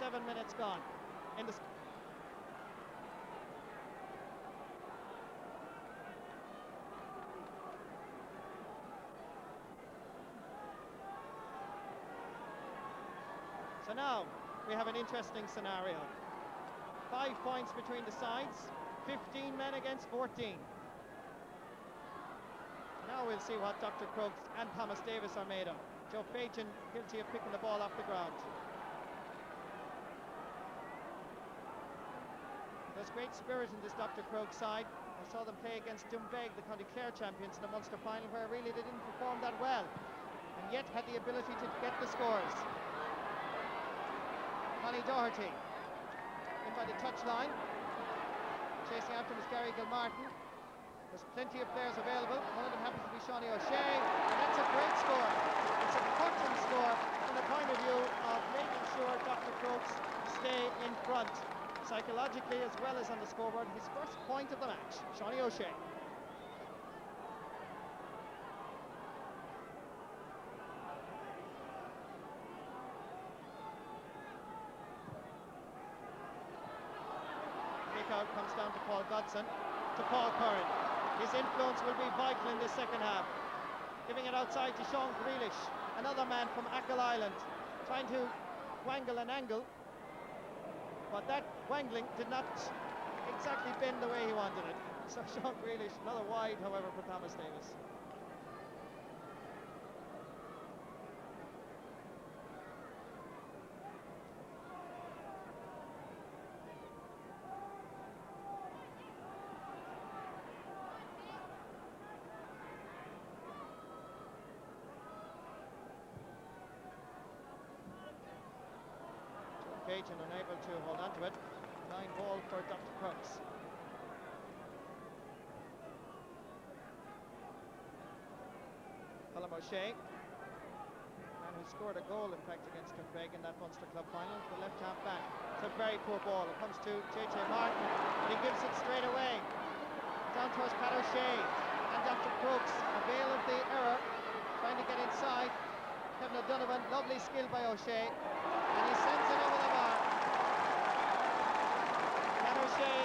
7 minutes gone in the. So now we have an interesting scenario. 5 points between the sides, 15 men against 14. Now we'll see what Dr. Crokes and Thomas Davis are made of. Joe Fajan guilty of picking the ball off the ground. There's great spirit in this Dr. Crokes side. I saw them play against Doonbeg, the County Clare champions, in the Munster final, where really they didn't perform that well, and yet had the ability to get the scores. Connie Doherty in by the touchline. Chasing after him is Gary Gilmartin. There's plenty of players available. One of them happens to be Shawnee O'Shea, and that's a great score. It's a important score from the point of view of making sure Dr. Crokes stay in front, psychologically as well as on the scoreboard. His first point of the match, Shawnee O'Shea. Kick-out comes down to Paul Godson, to Paul Curran. His influence will be vital in this second half. Giving it outside to Sean Grealish, another man from Achill Island, trying to wangle an angle, but that wangling did not exactly bend the way he wanted it. So Sean Grealish, another wide, however, for Thomas Davis. Cajun unable to hold on to it. Line ball for Dr. Crokes. Colm O'Shea, man who scored a goal in fact against Doonbeg in that Munster Club final, the left half back. It's a very poor ball. It comes to JJ Martin, and he gives it straight away. Down towards Pat O'Shea, and Dr. Crokes avail of the error, trying to get inside. Kevin O'Donovan, lovely skill by O'Shea, and he sends it over the bar. Pat O'Shea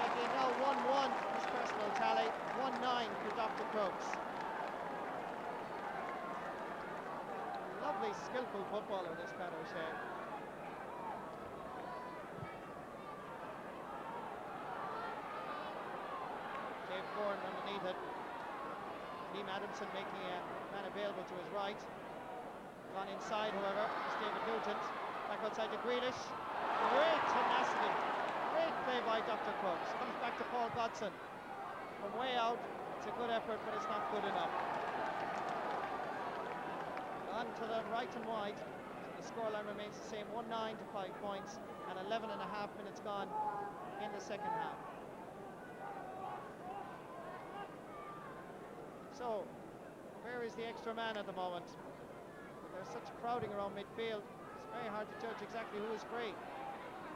making now 1-1 his personal tally, 1-9 for Dr. Crokes. Lovely, skillful footballer, this Pat O'Shea. Dave Bourne underneath it. Liam Adamson making a man available to his right. Gone inside, however, is David Nugent. Back outside to Grealish. Great tenacity. Great play by Dr. Crokes. Comes back to Paul Godson. From way out, it's a good effort, but it's not good enough. On to the right and wide. The scoreline remains the same, 1-9 to 5 points, and 11 and a half minutes gone in the second half. So, where is the extra man at the moment? There's such crowding around midfield, it's very hard to judge exactly who is free.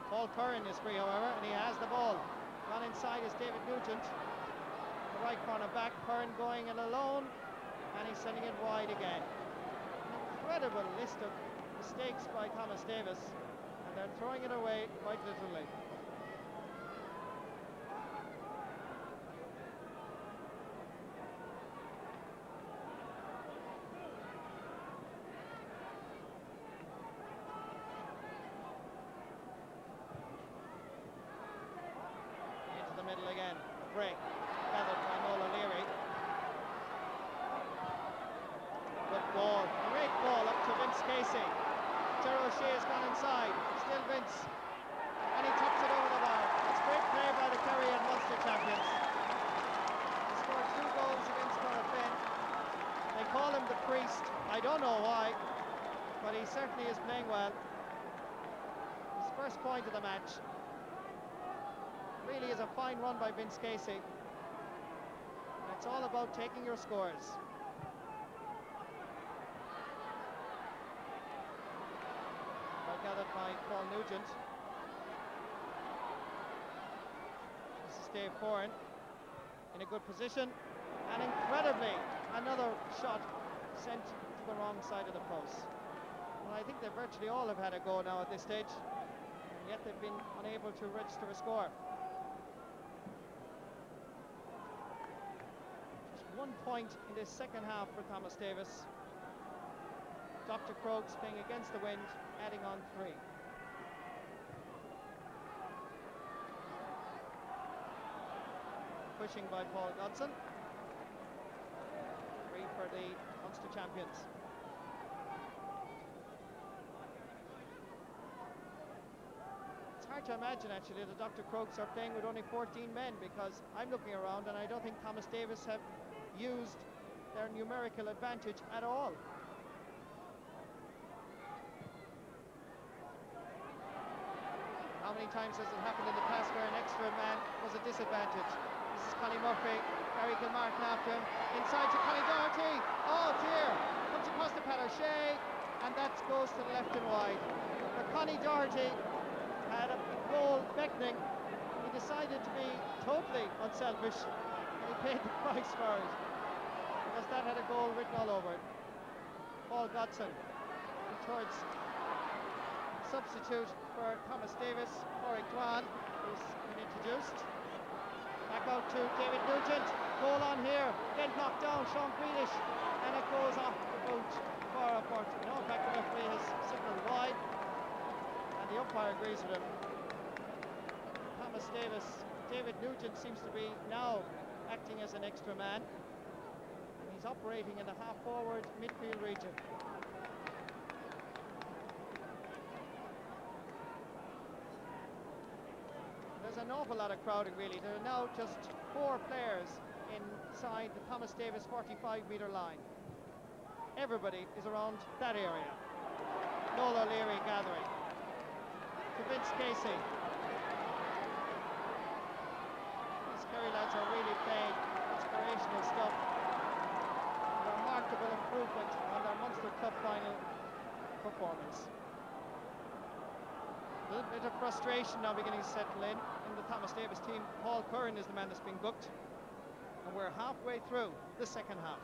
Paul Curran is free, however, and he has the ball. Gone inside is David Nugent, the right corner back. Curran going it alone, and he's sending it wide again. An incredible list of mistakes by Thomas Davis, and they're throwing it away quite literally. Middle again, break, gathered by Noel O'Leary. Good ball, great ball up to Vince Casey. Gerard O'Shea has gone inside, still Vince, and he tops it over the bar. It's great play by the Kerry and Munster champions. He scored 2 goals against Corofin. They call him the priest, I don't know why, but he certainly is playing well. His first point of the match. Really is a fine run by Vince Casey. It's all about taking your scores. Well gathered by Paul Nugent. This is Dave Foran in a good position, and incredibly another shot sent to the wrong side of the post. Well, I think they virtually all have had a go now at this stage, and yet they've been unable to register a score. 1 point in this second half for Thomas Davis. Dr. Crokes playing against the wind, adding on 3. Pushing by Paul Godson. 3 for the Munster champions. hard to imagine actually that Dr. Crokes are playing with only 14 men, because I'm looking around and I don't think Thomas Davis have used their numerical advantage at all. How many times has it happened in the past where an extra man was a disadvantage? This is Connie Murphy. Gary Kilmartin after him. Inside to Connie Doherty. Oh dear. Comes across the pad O'Shea, and that goes to the left and wide. But Connie Doherty had a goal beckoning. He decided to be totally unselfish, and he paid the price for it, because that had a goal written all over it. Paul Godson towards substitute for Thomas Davis. Warwick Dwan, who's been introduced. Back out to David Nugent. Goal on here. Then knocked down Sean Grealish, and it goes off the boot for a point. No, in fact, the referee has signalled wide, and the umpire agrees with him. Thomas Davis, David Nugent seems to be now acting as an extra man, and he's operating in the half-forward midfield region. There's an awful lot of crowding, really. There are now just 4 players inside the Thomas Davis 45-metre line. Everybody is around that area. Noel O'Leary gathering. To Vince Casey. These Kerry lads are really playing inspirational stuff. A remarkable improvement on their Munster Cup final performance. A little bit of frustration now beginning to settle in the Thomas Davis team. Paul Curran is the man that's being booked, and we're halfway through the second half.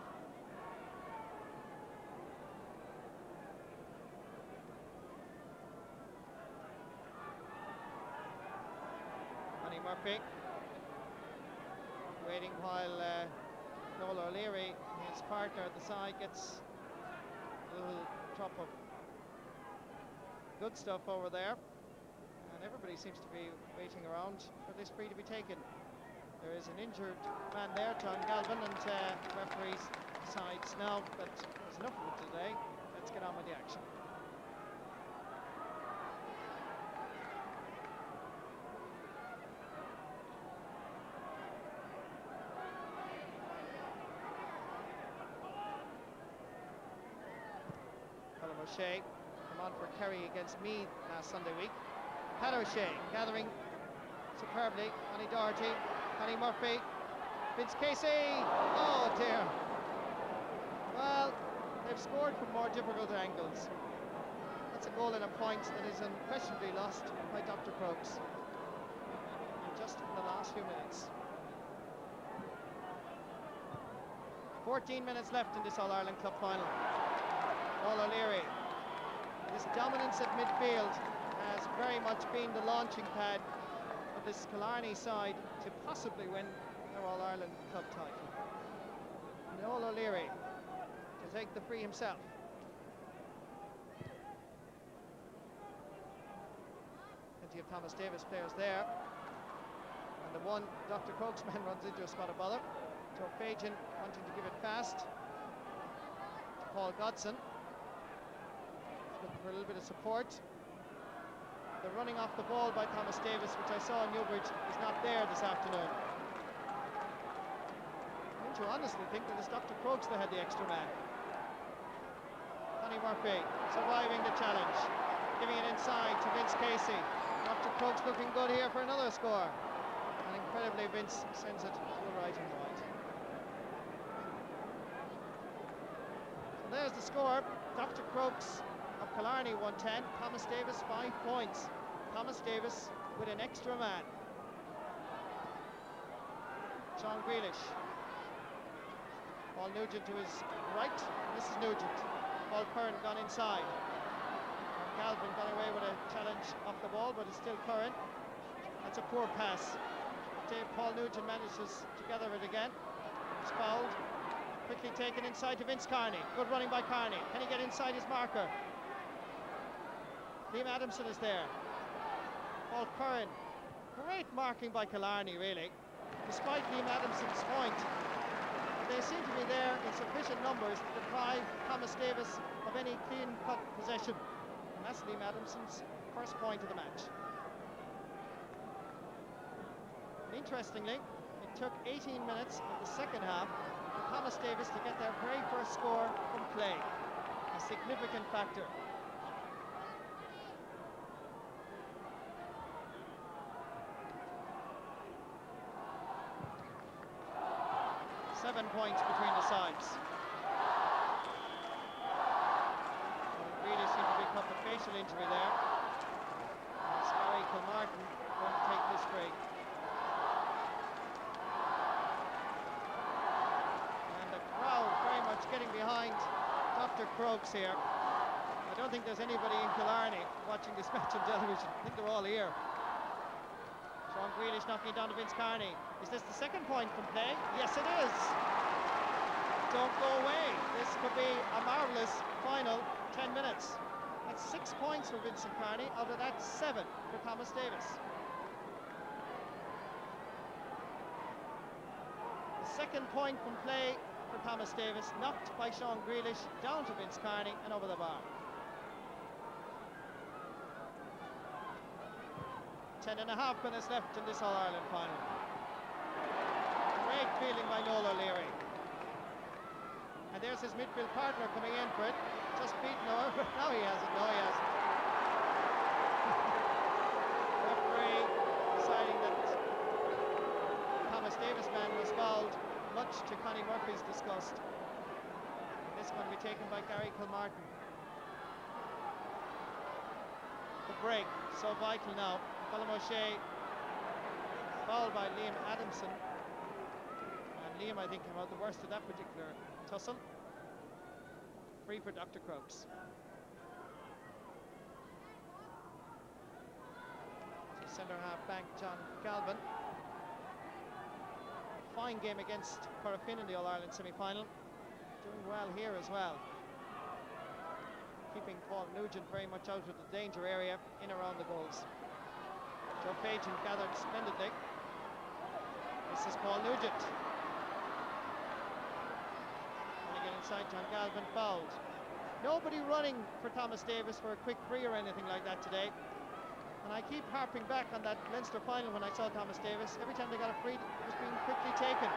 Connie Murphy waiting while Noel O'Leary, his partner at the side, gets a little drop of good stuff over there. Everybody seems to be waiting around for this free to be taken. There is an injured man there, John Galvin, and referees decides now that there's enough of it today. Let's get on with the action. Colin O'Shea come on for Kerry against Meath last Sunday week. Pat O'Shea gathering superbly. Connie Doherty, Connie Murphy, Vince Casey. Oh dear. Well, they've scored from more difficult angles. That's a goal and a point that is unquestionably lost by Dr. Crokes just in the last few minutes. 14 minutes left in this All-Ireland Cup final. Noel O'Leary. This dominance at midfield has very much been the launching pad of this Killarney side to possibly win their All-Ireland Club title. Noel O'Leary to take the free himself. Plenty of Thomas Davis players there. And the one Dr. Crokes man runs into a spot of bother. Joe Fagan wanting to give it fast to Paul Godson. Looking for a little bit of support. The running off the ball by Thomas Davis, which I saw in Newbridge, is not there this afternoon. Don't you honestly think that it's Dr. Crokes that had the extra man? Connie Murphy surviving the challenge, giving it inside to Vince Casey. Dr. Crokes looking good here for another score. And incredibly, Vince sends it to the right and wide. So there's the score. Dr. Crokes of Killarney 110, Thomas Davis 5 points. Thomas Davis with an extra man. Sean Grealish. Paul Nugent to his right. This is Nugent. Paul Curran gone inside. Galvin got away with a challenge off the ball, but it's still Curran. That's a poor pass. Paul Nugent manages to gather it again. He's fouled. Quickly taken inside to Vince Carney. Good running by Carney. Can he get inside his marker? Liam Adamson is there. Paul Curran. Great marking by Killarney, really. Despite Liam Adamson's point, they seem to be there in sufficient numbers to deprive Thomas Davis of any clean-cut possession. And that's Liam Adamson's first point of the match. interestingly, it took 18 minutes of the second half for Thomas Davis to get their very first score from play. A significant factor. Seven points between the sides. Really seemed to pick up a facial injury there. Gary Kilmartin going to take this break. And the crowd very much getting behind Dr. Crokes here. I don't think there's anybody in Killarney watching this match on television. I think they're all here. Sean Grealish knocking it down to Vince Carney. Is this the second point from play? Yes, it is. Don't go away. This could be a marvellous final 10 minutes. That's 6 points for Vincent Carney. Out of that, 7 for Thomas Davis. The second point from play for Thomas Davis, knocked by Sean Grealish down to Vince Carney and over the bar. 10.5 minutes left in this All-Ireland final. Great feeling by Noel O'Leary. And there's his midfield partner coming in for it. Just beaten Noel. Now he hasn't. No, he hasn't. Referee deciding that Thomas Davis man was fouled, much to Connie Murphy's disgust. This one will be taken by Gary Kilmartin. The break, so vital now. Colm O'Shea fouled by Liam Adamson. And Liam, I think, came out the worst of that particular tussle. Free for Dr. Crokes. So centre half back John Galvin. Fine game against Corofin in the All-Ireland semi-final. Doing well here as well. Keeping Paul Nugent very much out of the danger area in around the goals. Joe Pagan gathered splendidly. This is Paul Nugent. Inside, John Galvin fouled. Nobody running for Thomas Davis for a quick free or anything like that today. And I keep harping back on that Leinster final when I saw Thomas Davis. Every time they got a free, it was being quickly taken.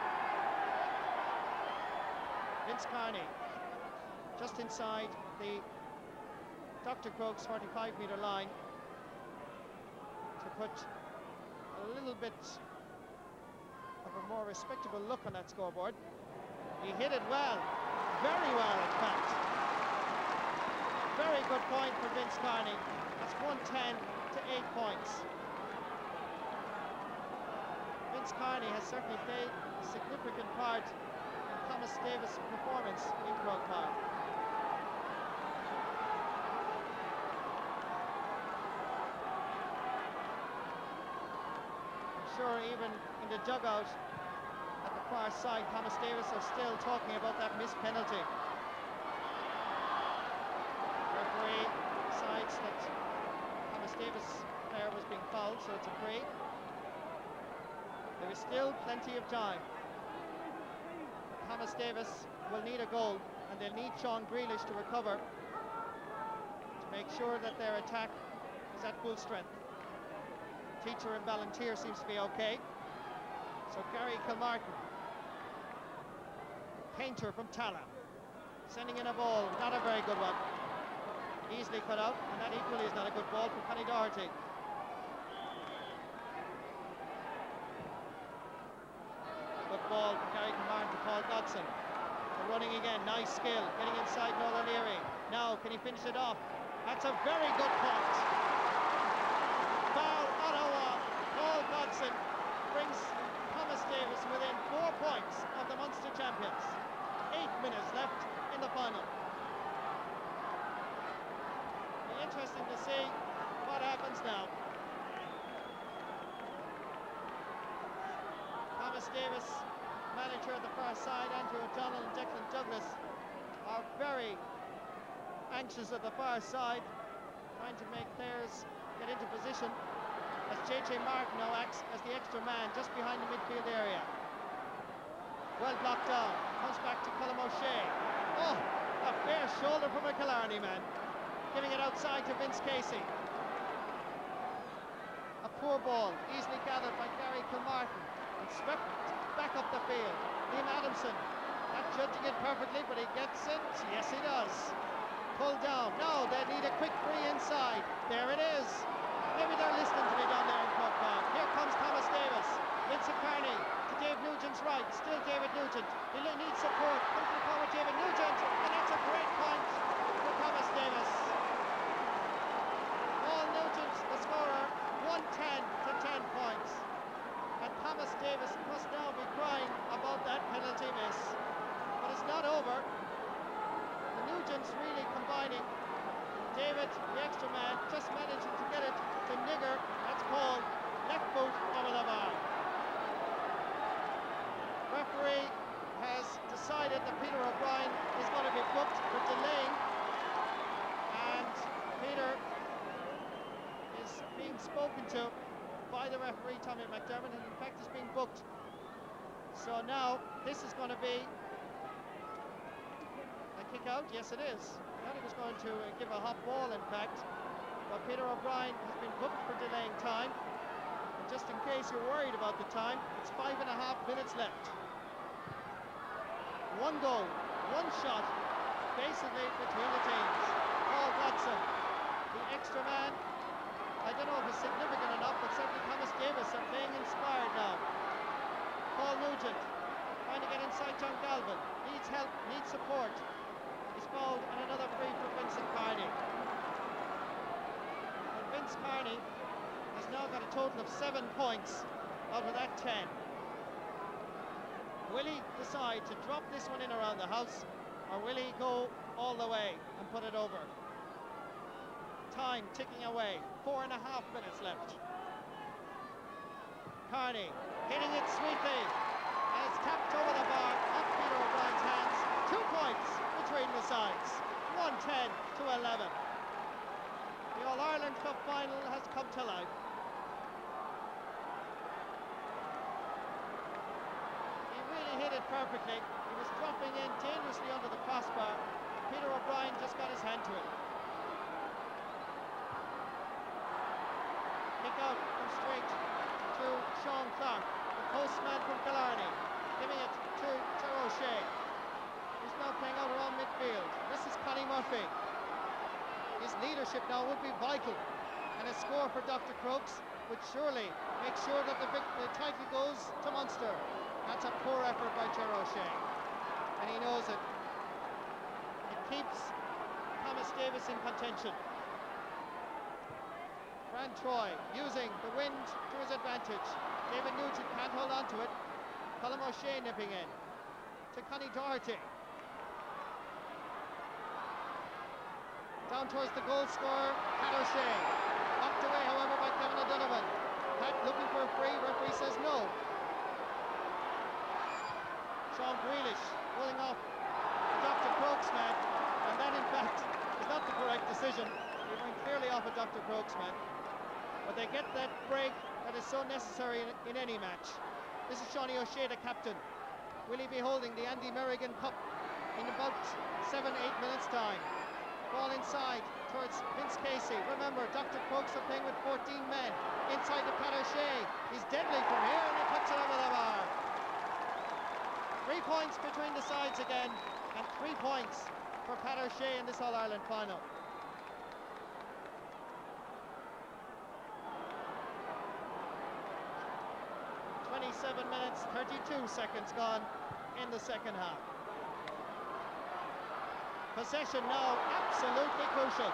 Vince Carney, just inside the Dr. Crokes 45-metre line to put a little bit of a more respectable look on that scoreboard. He hit it well. Very well, in fact. Very good point for Vince Carney. That's 110 to 8 points. Vince Carney has certainly played a significant part in Thomas Davis' performance in Croke Park. I'm sure even in the dugout at the far side, Thomas Davis are still talking about that missed penalty. Referee decides that Thomas Davis player was being fouled, so it's a free. There is still plenty of time. Thomas Davis will need a goal, and they'll need Sean Grealish to recover to make sure that their attack is at full strength. Teacher and Ballantyre seems to be okay. So Gary Kilmartin, Painter from Tala, sending in a ball, not a very good one. Easily cut out, and that equally is not a good ball for Connie Doherty. Good ball from Gary Kilmartin to Paul Dodson. They're running again, nice skill, getting inside Noel O'Leary. Now, can he finish it off? That's a very good point. Foul, Ottawa. Paul Dodson brings Thomas Davis within 4 points of the Munster champions. 8 minutes left in the final. It'll be interesting to see what happens now. Thomas Davis, manager at the far side, Andrew O'Donnell and Declan Douglas are very anxious at the far side, trying to make players get into position, as JJ Martin now acts as the extra man just behind the midfield area. Well blocked down, comes back to Colm O'Shea. Oh, a fair shoulder from a Killarney man, giving it outside to Vince Casey. A poor ball, easily gathered by Gary Kilmartin. swept back up the field. Liam Adamson, not judging it perfectly, but he gets it. Yes, he does. Pulled down. No, they need a quick free inside. There it is. Maybe they're listening to me down there in Croke Park. Here comes Thomas Davis. Vincent Kearney to Dave Nugent's right. Still David Nugent. He needs support. Comes to the forward David Nugent. And that's a great point for Thomas Davis. Paul Nugent, the scorer, 110 to 10 points. And Thomas Davis must now be crying about that penalty miss. But it's not over. The Nugent's really combining. David, the extra man, just managing to get it to Nigger. That's called left boot over the bar. Referee has decided that Peter O'Brien is going to be booked for delaying, and Peter is being spoken to by the referee Tommy McDermott, and in fact is being booked. So now this is going to be a kick out. Yes, it is. I thought he was going to give a hot ball, in fact, but Peter O'Brien has been booked for delaying time. And just in case you're worried about the time, it's 5.5 minutes left. One goal, one shot, basically between the teams. Paul Watson, the extra man. I don't know if it's significant enough, but certainly Thomas Davis are playing inspired now. Paul Nugent trying to get inside John Galvin. Needs help, needs support. He's fouled, and another free for Vincent Kearney. And Vince Kearney has now got a total of 7 points out of that 10. Will he decide to drop this one in around the house, or will he go all the way and put it over? Time ticking away, 4.5 minutes left. Kearney hitting it sweetly, and it's tapped over the bar off Peter O'Brien's hands. 2 points between the sides, 110 to 11. The All-Ireland Cup final has come to life. He really hit it perfectly. He was dropping in dangerously under the crossbar. Peter O'Brien just got his hand to it. Kick out from straight to Sean Clark, the postman from Killarney, giving it to Ger O'Shea, who's now playing out around midfield. This is Connie Murphy. His leadership now would be vital, and a score for Dr. Crokes would surely make sure that the title goes to Munster. That's a poor effort by Ger O'Shea, and he knows it. It keeps Thomas Davis in contention. Fran Troy using the wind to his advantage. David Nugent can't hold on to it. Colm O'Shea nipping in to Connie Doherty. Down towards the goal scorer, Pat O'Shea. Knocked away, however, by Kevin O'Donovan. Pat looking for a free, referee says no. Sean Grealish pulling off the Dr. Crokes man, and that in fact is not the correct decision. He went clearly off a Dr. Crokes man. But they get that break that is so necessary in any match. This is Seanie O'Shea, the captain. Will he be holding the Andy Merrigan Cup in about 7-8 minutes time? Ball inside towards Vince Casey. Remember, Dr. Crokes are playing with 14 men. Inside to Pat O'Shea. He's deadly from here, and he puts it over the bar. 3 points between the sides again, and 3 points for Pat O'Shea in this All-Ireland final. Minutes, 32 seconds gone in the second half. Possession now absolutely crucial.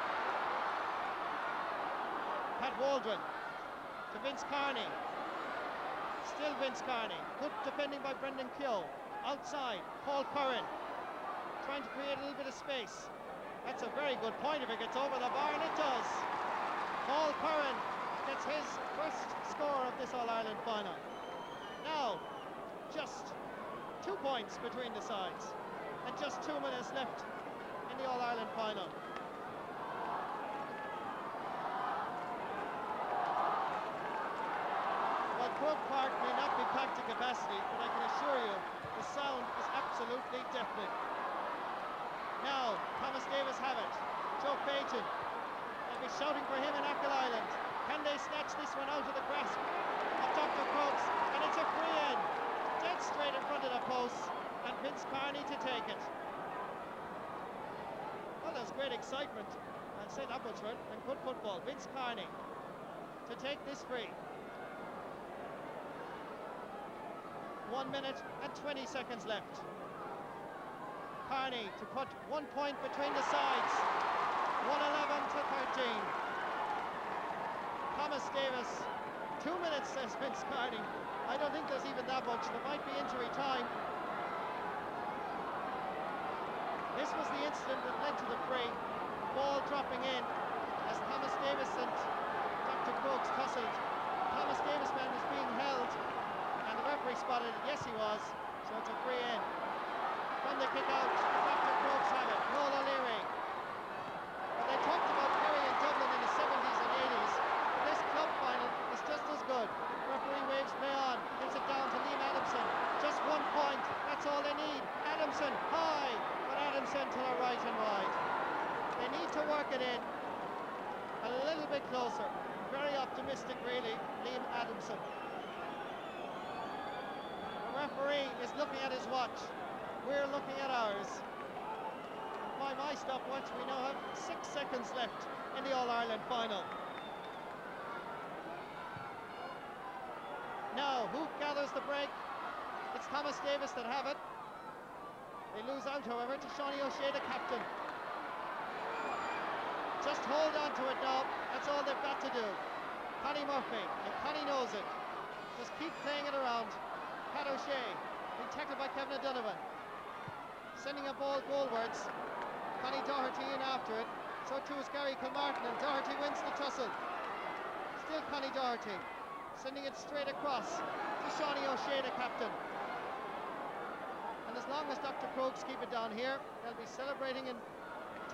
Pat Waldron to Vince Kearney. Still Vince Kearney. Good defending by Brendan Keogh. Outside, Paul Curran trying to create a little bit of space. That's a very good point if it gets over the bar, and it does. Paul Curran gets his first score of this All-Ireland final. Now, just 2 points between the sides, and just 2 minutes left in the All-Ireland final. Well, Croke Park may not be packed to capacity, but I can assure you the sound is absolutely deafening. Now, Thomas Davis have it. Joe Fagan. They'll be shouting for him in Achill Island. Can they snatch this one out of the grasp of Dr. Crokes? And it's a free in. Carney to take it. Well, there's great excitement, I'll say that much for it, and good football. Vince Carney to take this free. 1 minute and 20 seconds left. Carney to put 1 point between the sides. 111 to 13. Thomas Davis, 2 minutes, says Vince Carney. I don't think there's even that much. There might be injury time. This was the incident that led to the free. Ball dropping in as Thomas Davis and Dr. Crokes tussled. Thomas Davis man was being held, and the referee spotted it. Yes, he was. So it's a free in. From the kick out, Dr. Crokes have it. Noel O'Leary. But they talked about Kerry and Dublin in the 70s and 80s. This club final is just as good. Referee waves play on. Gives it down to Liam Adamson. Just 1 point. That's all they need. Adamson high, but Adamson to the right and wide. They need to work it in a little bit closer. Very optimistic, really, Liam Adamson. The referee is looking at his watch. We're looking at ours. By my stopwatch, we now have 6 seconds left in the All-Ireland final. Now, who gathers the break? It's Thomas Davis that have it. They lose out, however, to Seanie O'Shea, the captain. Just hold on to it now. That's all they've got to do. Connie Murphy, and Connie knows it. Just keep playing it around. Pat O'Shea, being tackled by Kevin O'Donovan. Sending a ball goalwards. Connie Doherty in after it. So too is Gary Kilmartin, and Doherty wins the tussle. Still Connie Doherty. Sending it straight across to Seanie O'Shea, the captain. And as long as Dr. Crokes keep it down here, they'll be celebrating in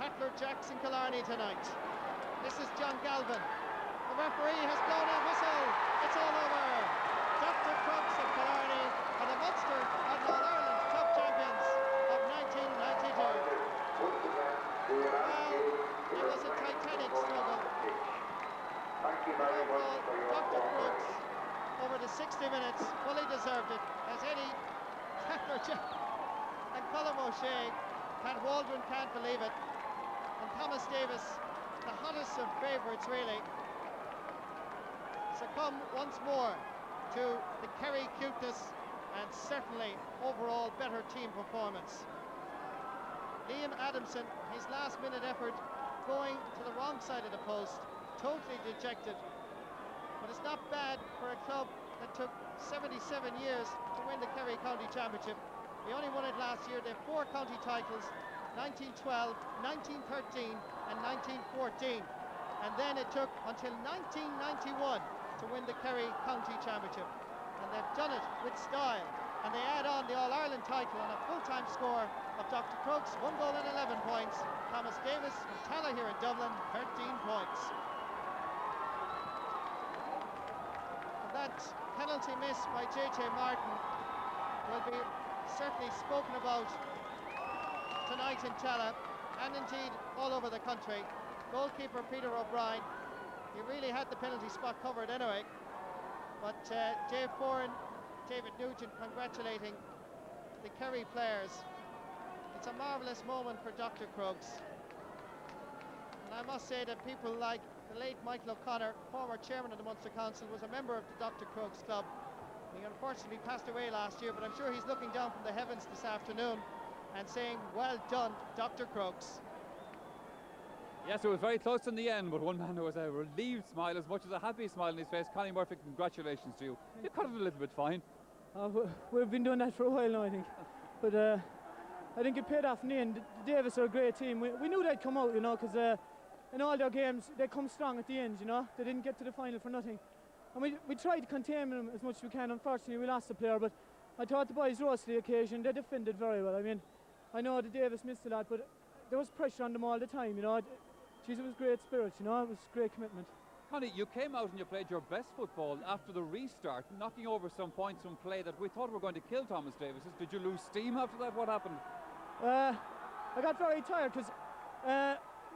Tackler Jackson Killarney tonight. This is John Galvin. The referee has blown a whistle. It's all over. Dr. Crokes of Killarney are the Munster and All-Ireland Club champions of 1992. Well, it was a titanic struggle. Overall, Dr. Crokes, over the 60 minutes, fully deserved it, as Eddie, Tackler Jack and Colm O'Shea, Pat Waldron can't believe it. And Thomas Davis, the hottest of favourites really, succumb once more to the Kerry cuteness and certainly overall better team performance. Liam Adamson, his last minute effort going to the wrong side of the post, totally dejected. But it's not bad for a club that took 77 years to win the Kerry County Championship. They only won it last year. They have 4 county titles, 1912, 1913 and 1914. And then it took until 1991 to win the Kerry County Championship. And they've done it with style. And they add on the All-Ireland title on a full-time score of Dr. Crokes, 1 goal and 11 points. Thomas Davis from Tala here in Dublin, 13 points. And that penalty miss by J.J. Martin will be certainly spoken about tonight in Tala, and indeed all over the country. Goalkeeper Peter O'Brien, he really had the penalty spot covered anyway. But Dave Foran, David Nugent congratulating the Kerry players. It's a marvellous moment for Dr. Crokes. And I must say that people like the late Michael O'Connor, former chairman of the Munster Council, was a member of the Dr. Crokes Club. He unfortunately passed away last year, but I'm sure he's looking down from the heavens this afternoon and saying, well done, Dr. Crokes. Yes, it was very close in the end, but one man who was a relieved smile as much as a happy smile on his face. Connie Murphy, congratulations to you. You cut it a little bit fine. We've been doing that for a while now, I think. But I think it paid off in the end. The Davis are a great team. We knew they'd come out, you know, because in all their games, they come strong at the end, you know. They didn't get to the final for nothing. And we tried to contain them as much as we can. Unfortunately, we lost a player, but I thought the boys rose to the occasion. They defended very well. I mean, I know that Davis missed a lot, but there was pressure on them all the time, you know. Geez, it was great spirit, you know. It was great commitment. Connie, you came out and you played your best football after the restart, knocking over some points from play that we thought were going to kill Thomas Davis. Did you lose steam after that? What happened? I got very tired because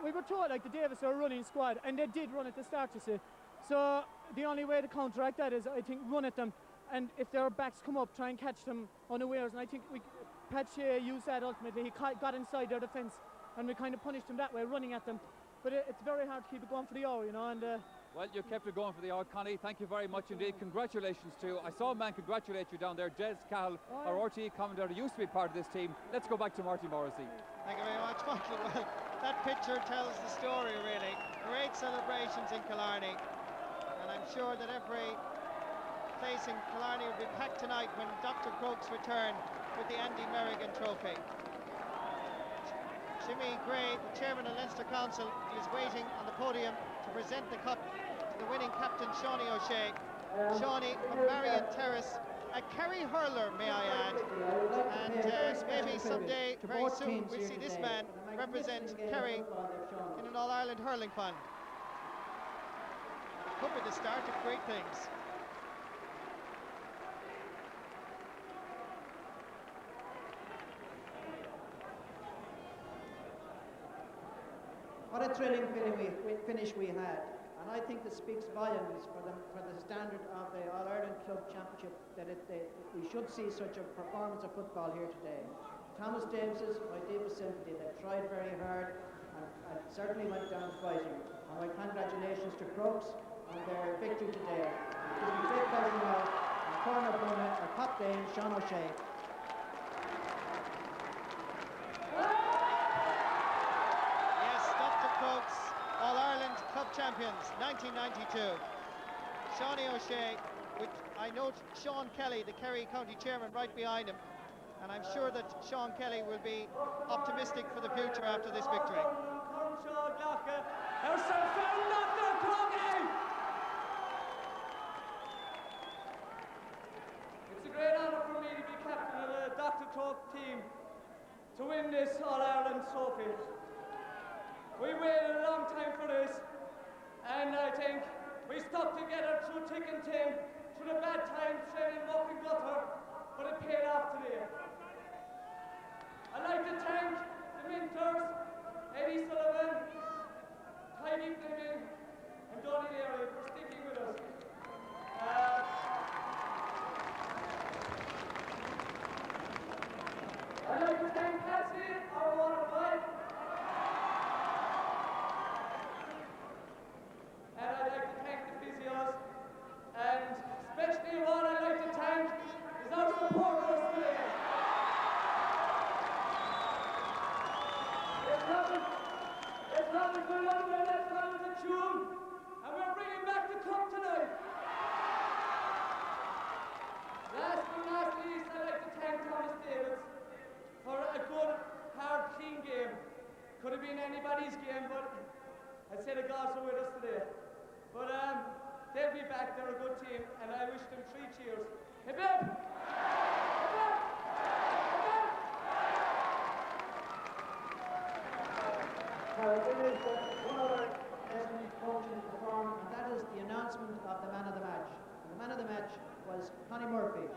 we were told like the Davis are a running squad, and they did run at the start, you see. So the only way to counteract that is, I think, run at them, and if their backs come up, try and catch them unawares. And I think Pat Shea used that ultimately. He got inside their defence, and we kind of punished him that way, running at them. But it's very hard to keep it going for the hour, you know. And well, you kept it going for the hour, Connie. Thank you very much indeed. Congratulations to, I saw a man congratulate you down there, Des Cahill, our RTE commentator, used to be part of this team. Let's go back to Marty Morrissey. Thank you very much, Michael. Well, that picture tells the story, really. Great celebrations in Killarney, and I'm sure that every place in Killarney will be packed tonight when Dr. Crokes return with the Andy Merrigan Trophy. Jimmy Gray, the chairman of Leinster Council, is waiting on the podium to present the cup to the winning captain, Shawnee O'Shea. Shawnee from Marion Terrace, a Kerry hurler, may I add, and maybe someday, very soon, we'll see this man represent Kerry in an All-Ireland hurling final. Could be the start of great things. What a thrilling finish we had, and I think this speaks volumes for the standard of the All-Ireland Club Championship, that we should see such a performance of football here today. Thomas Davis's, my deepest sympathy. They tried very hard and certainly went down fighting. And my congratulations to Crokes on their victory today. It gives me great pleasure now, and corner opponent, our top Dane, Sean O'Shea. All-Ireland Club Champions, 1992. Shawnee O'Shea, with, I note, Sean Kelly, the Kerry County Chairman, right behind him. And I'm sure that Sean Kelly will be optimistic for the future after this victory. It's a great honour for me to be captain of the Dr. Crokes team to win this All-Ireland trophy. We waited a long time for this, and I think we stuck together through thick and thin, through the bad times, training muck and gutter, but it paid off today. I'd like to thank the mentors, Eddie Sullivan, Heidi Fleming, and Donnie Leary for sticking with us. I'd like to thank Patsy, our water pipe. And I'd like to thank the physios, and especially what I'd like to thank is our supporters today. It's not as good as let's run the tune, and we're bringing back the cup tonight. Last but not least, I'd like to thank Thomas Davis for a good, hard, clean game. Could have been anybody's game, but I'd say the gods are with us today. But they'll be back, they're a good team, and I wish them 3 cheers. Hip hip! Hip hip! There is one other important performance, and that is the announcement of the man of the match. And the man of the match was Connie Murphy.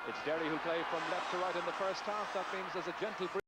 It's Derry who play from left to right in the first half. That means there's a gentle breeze.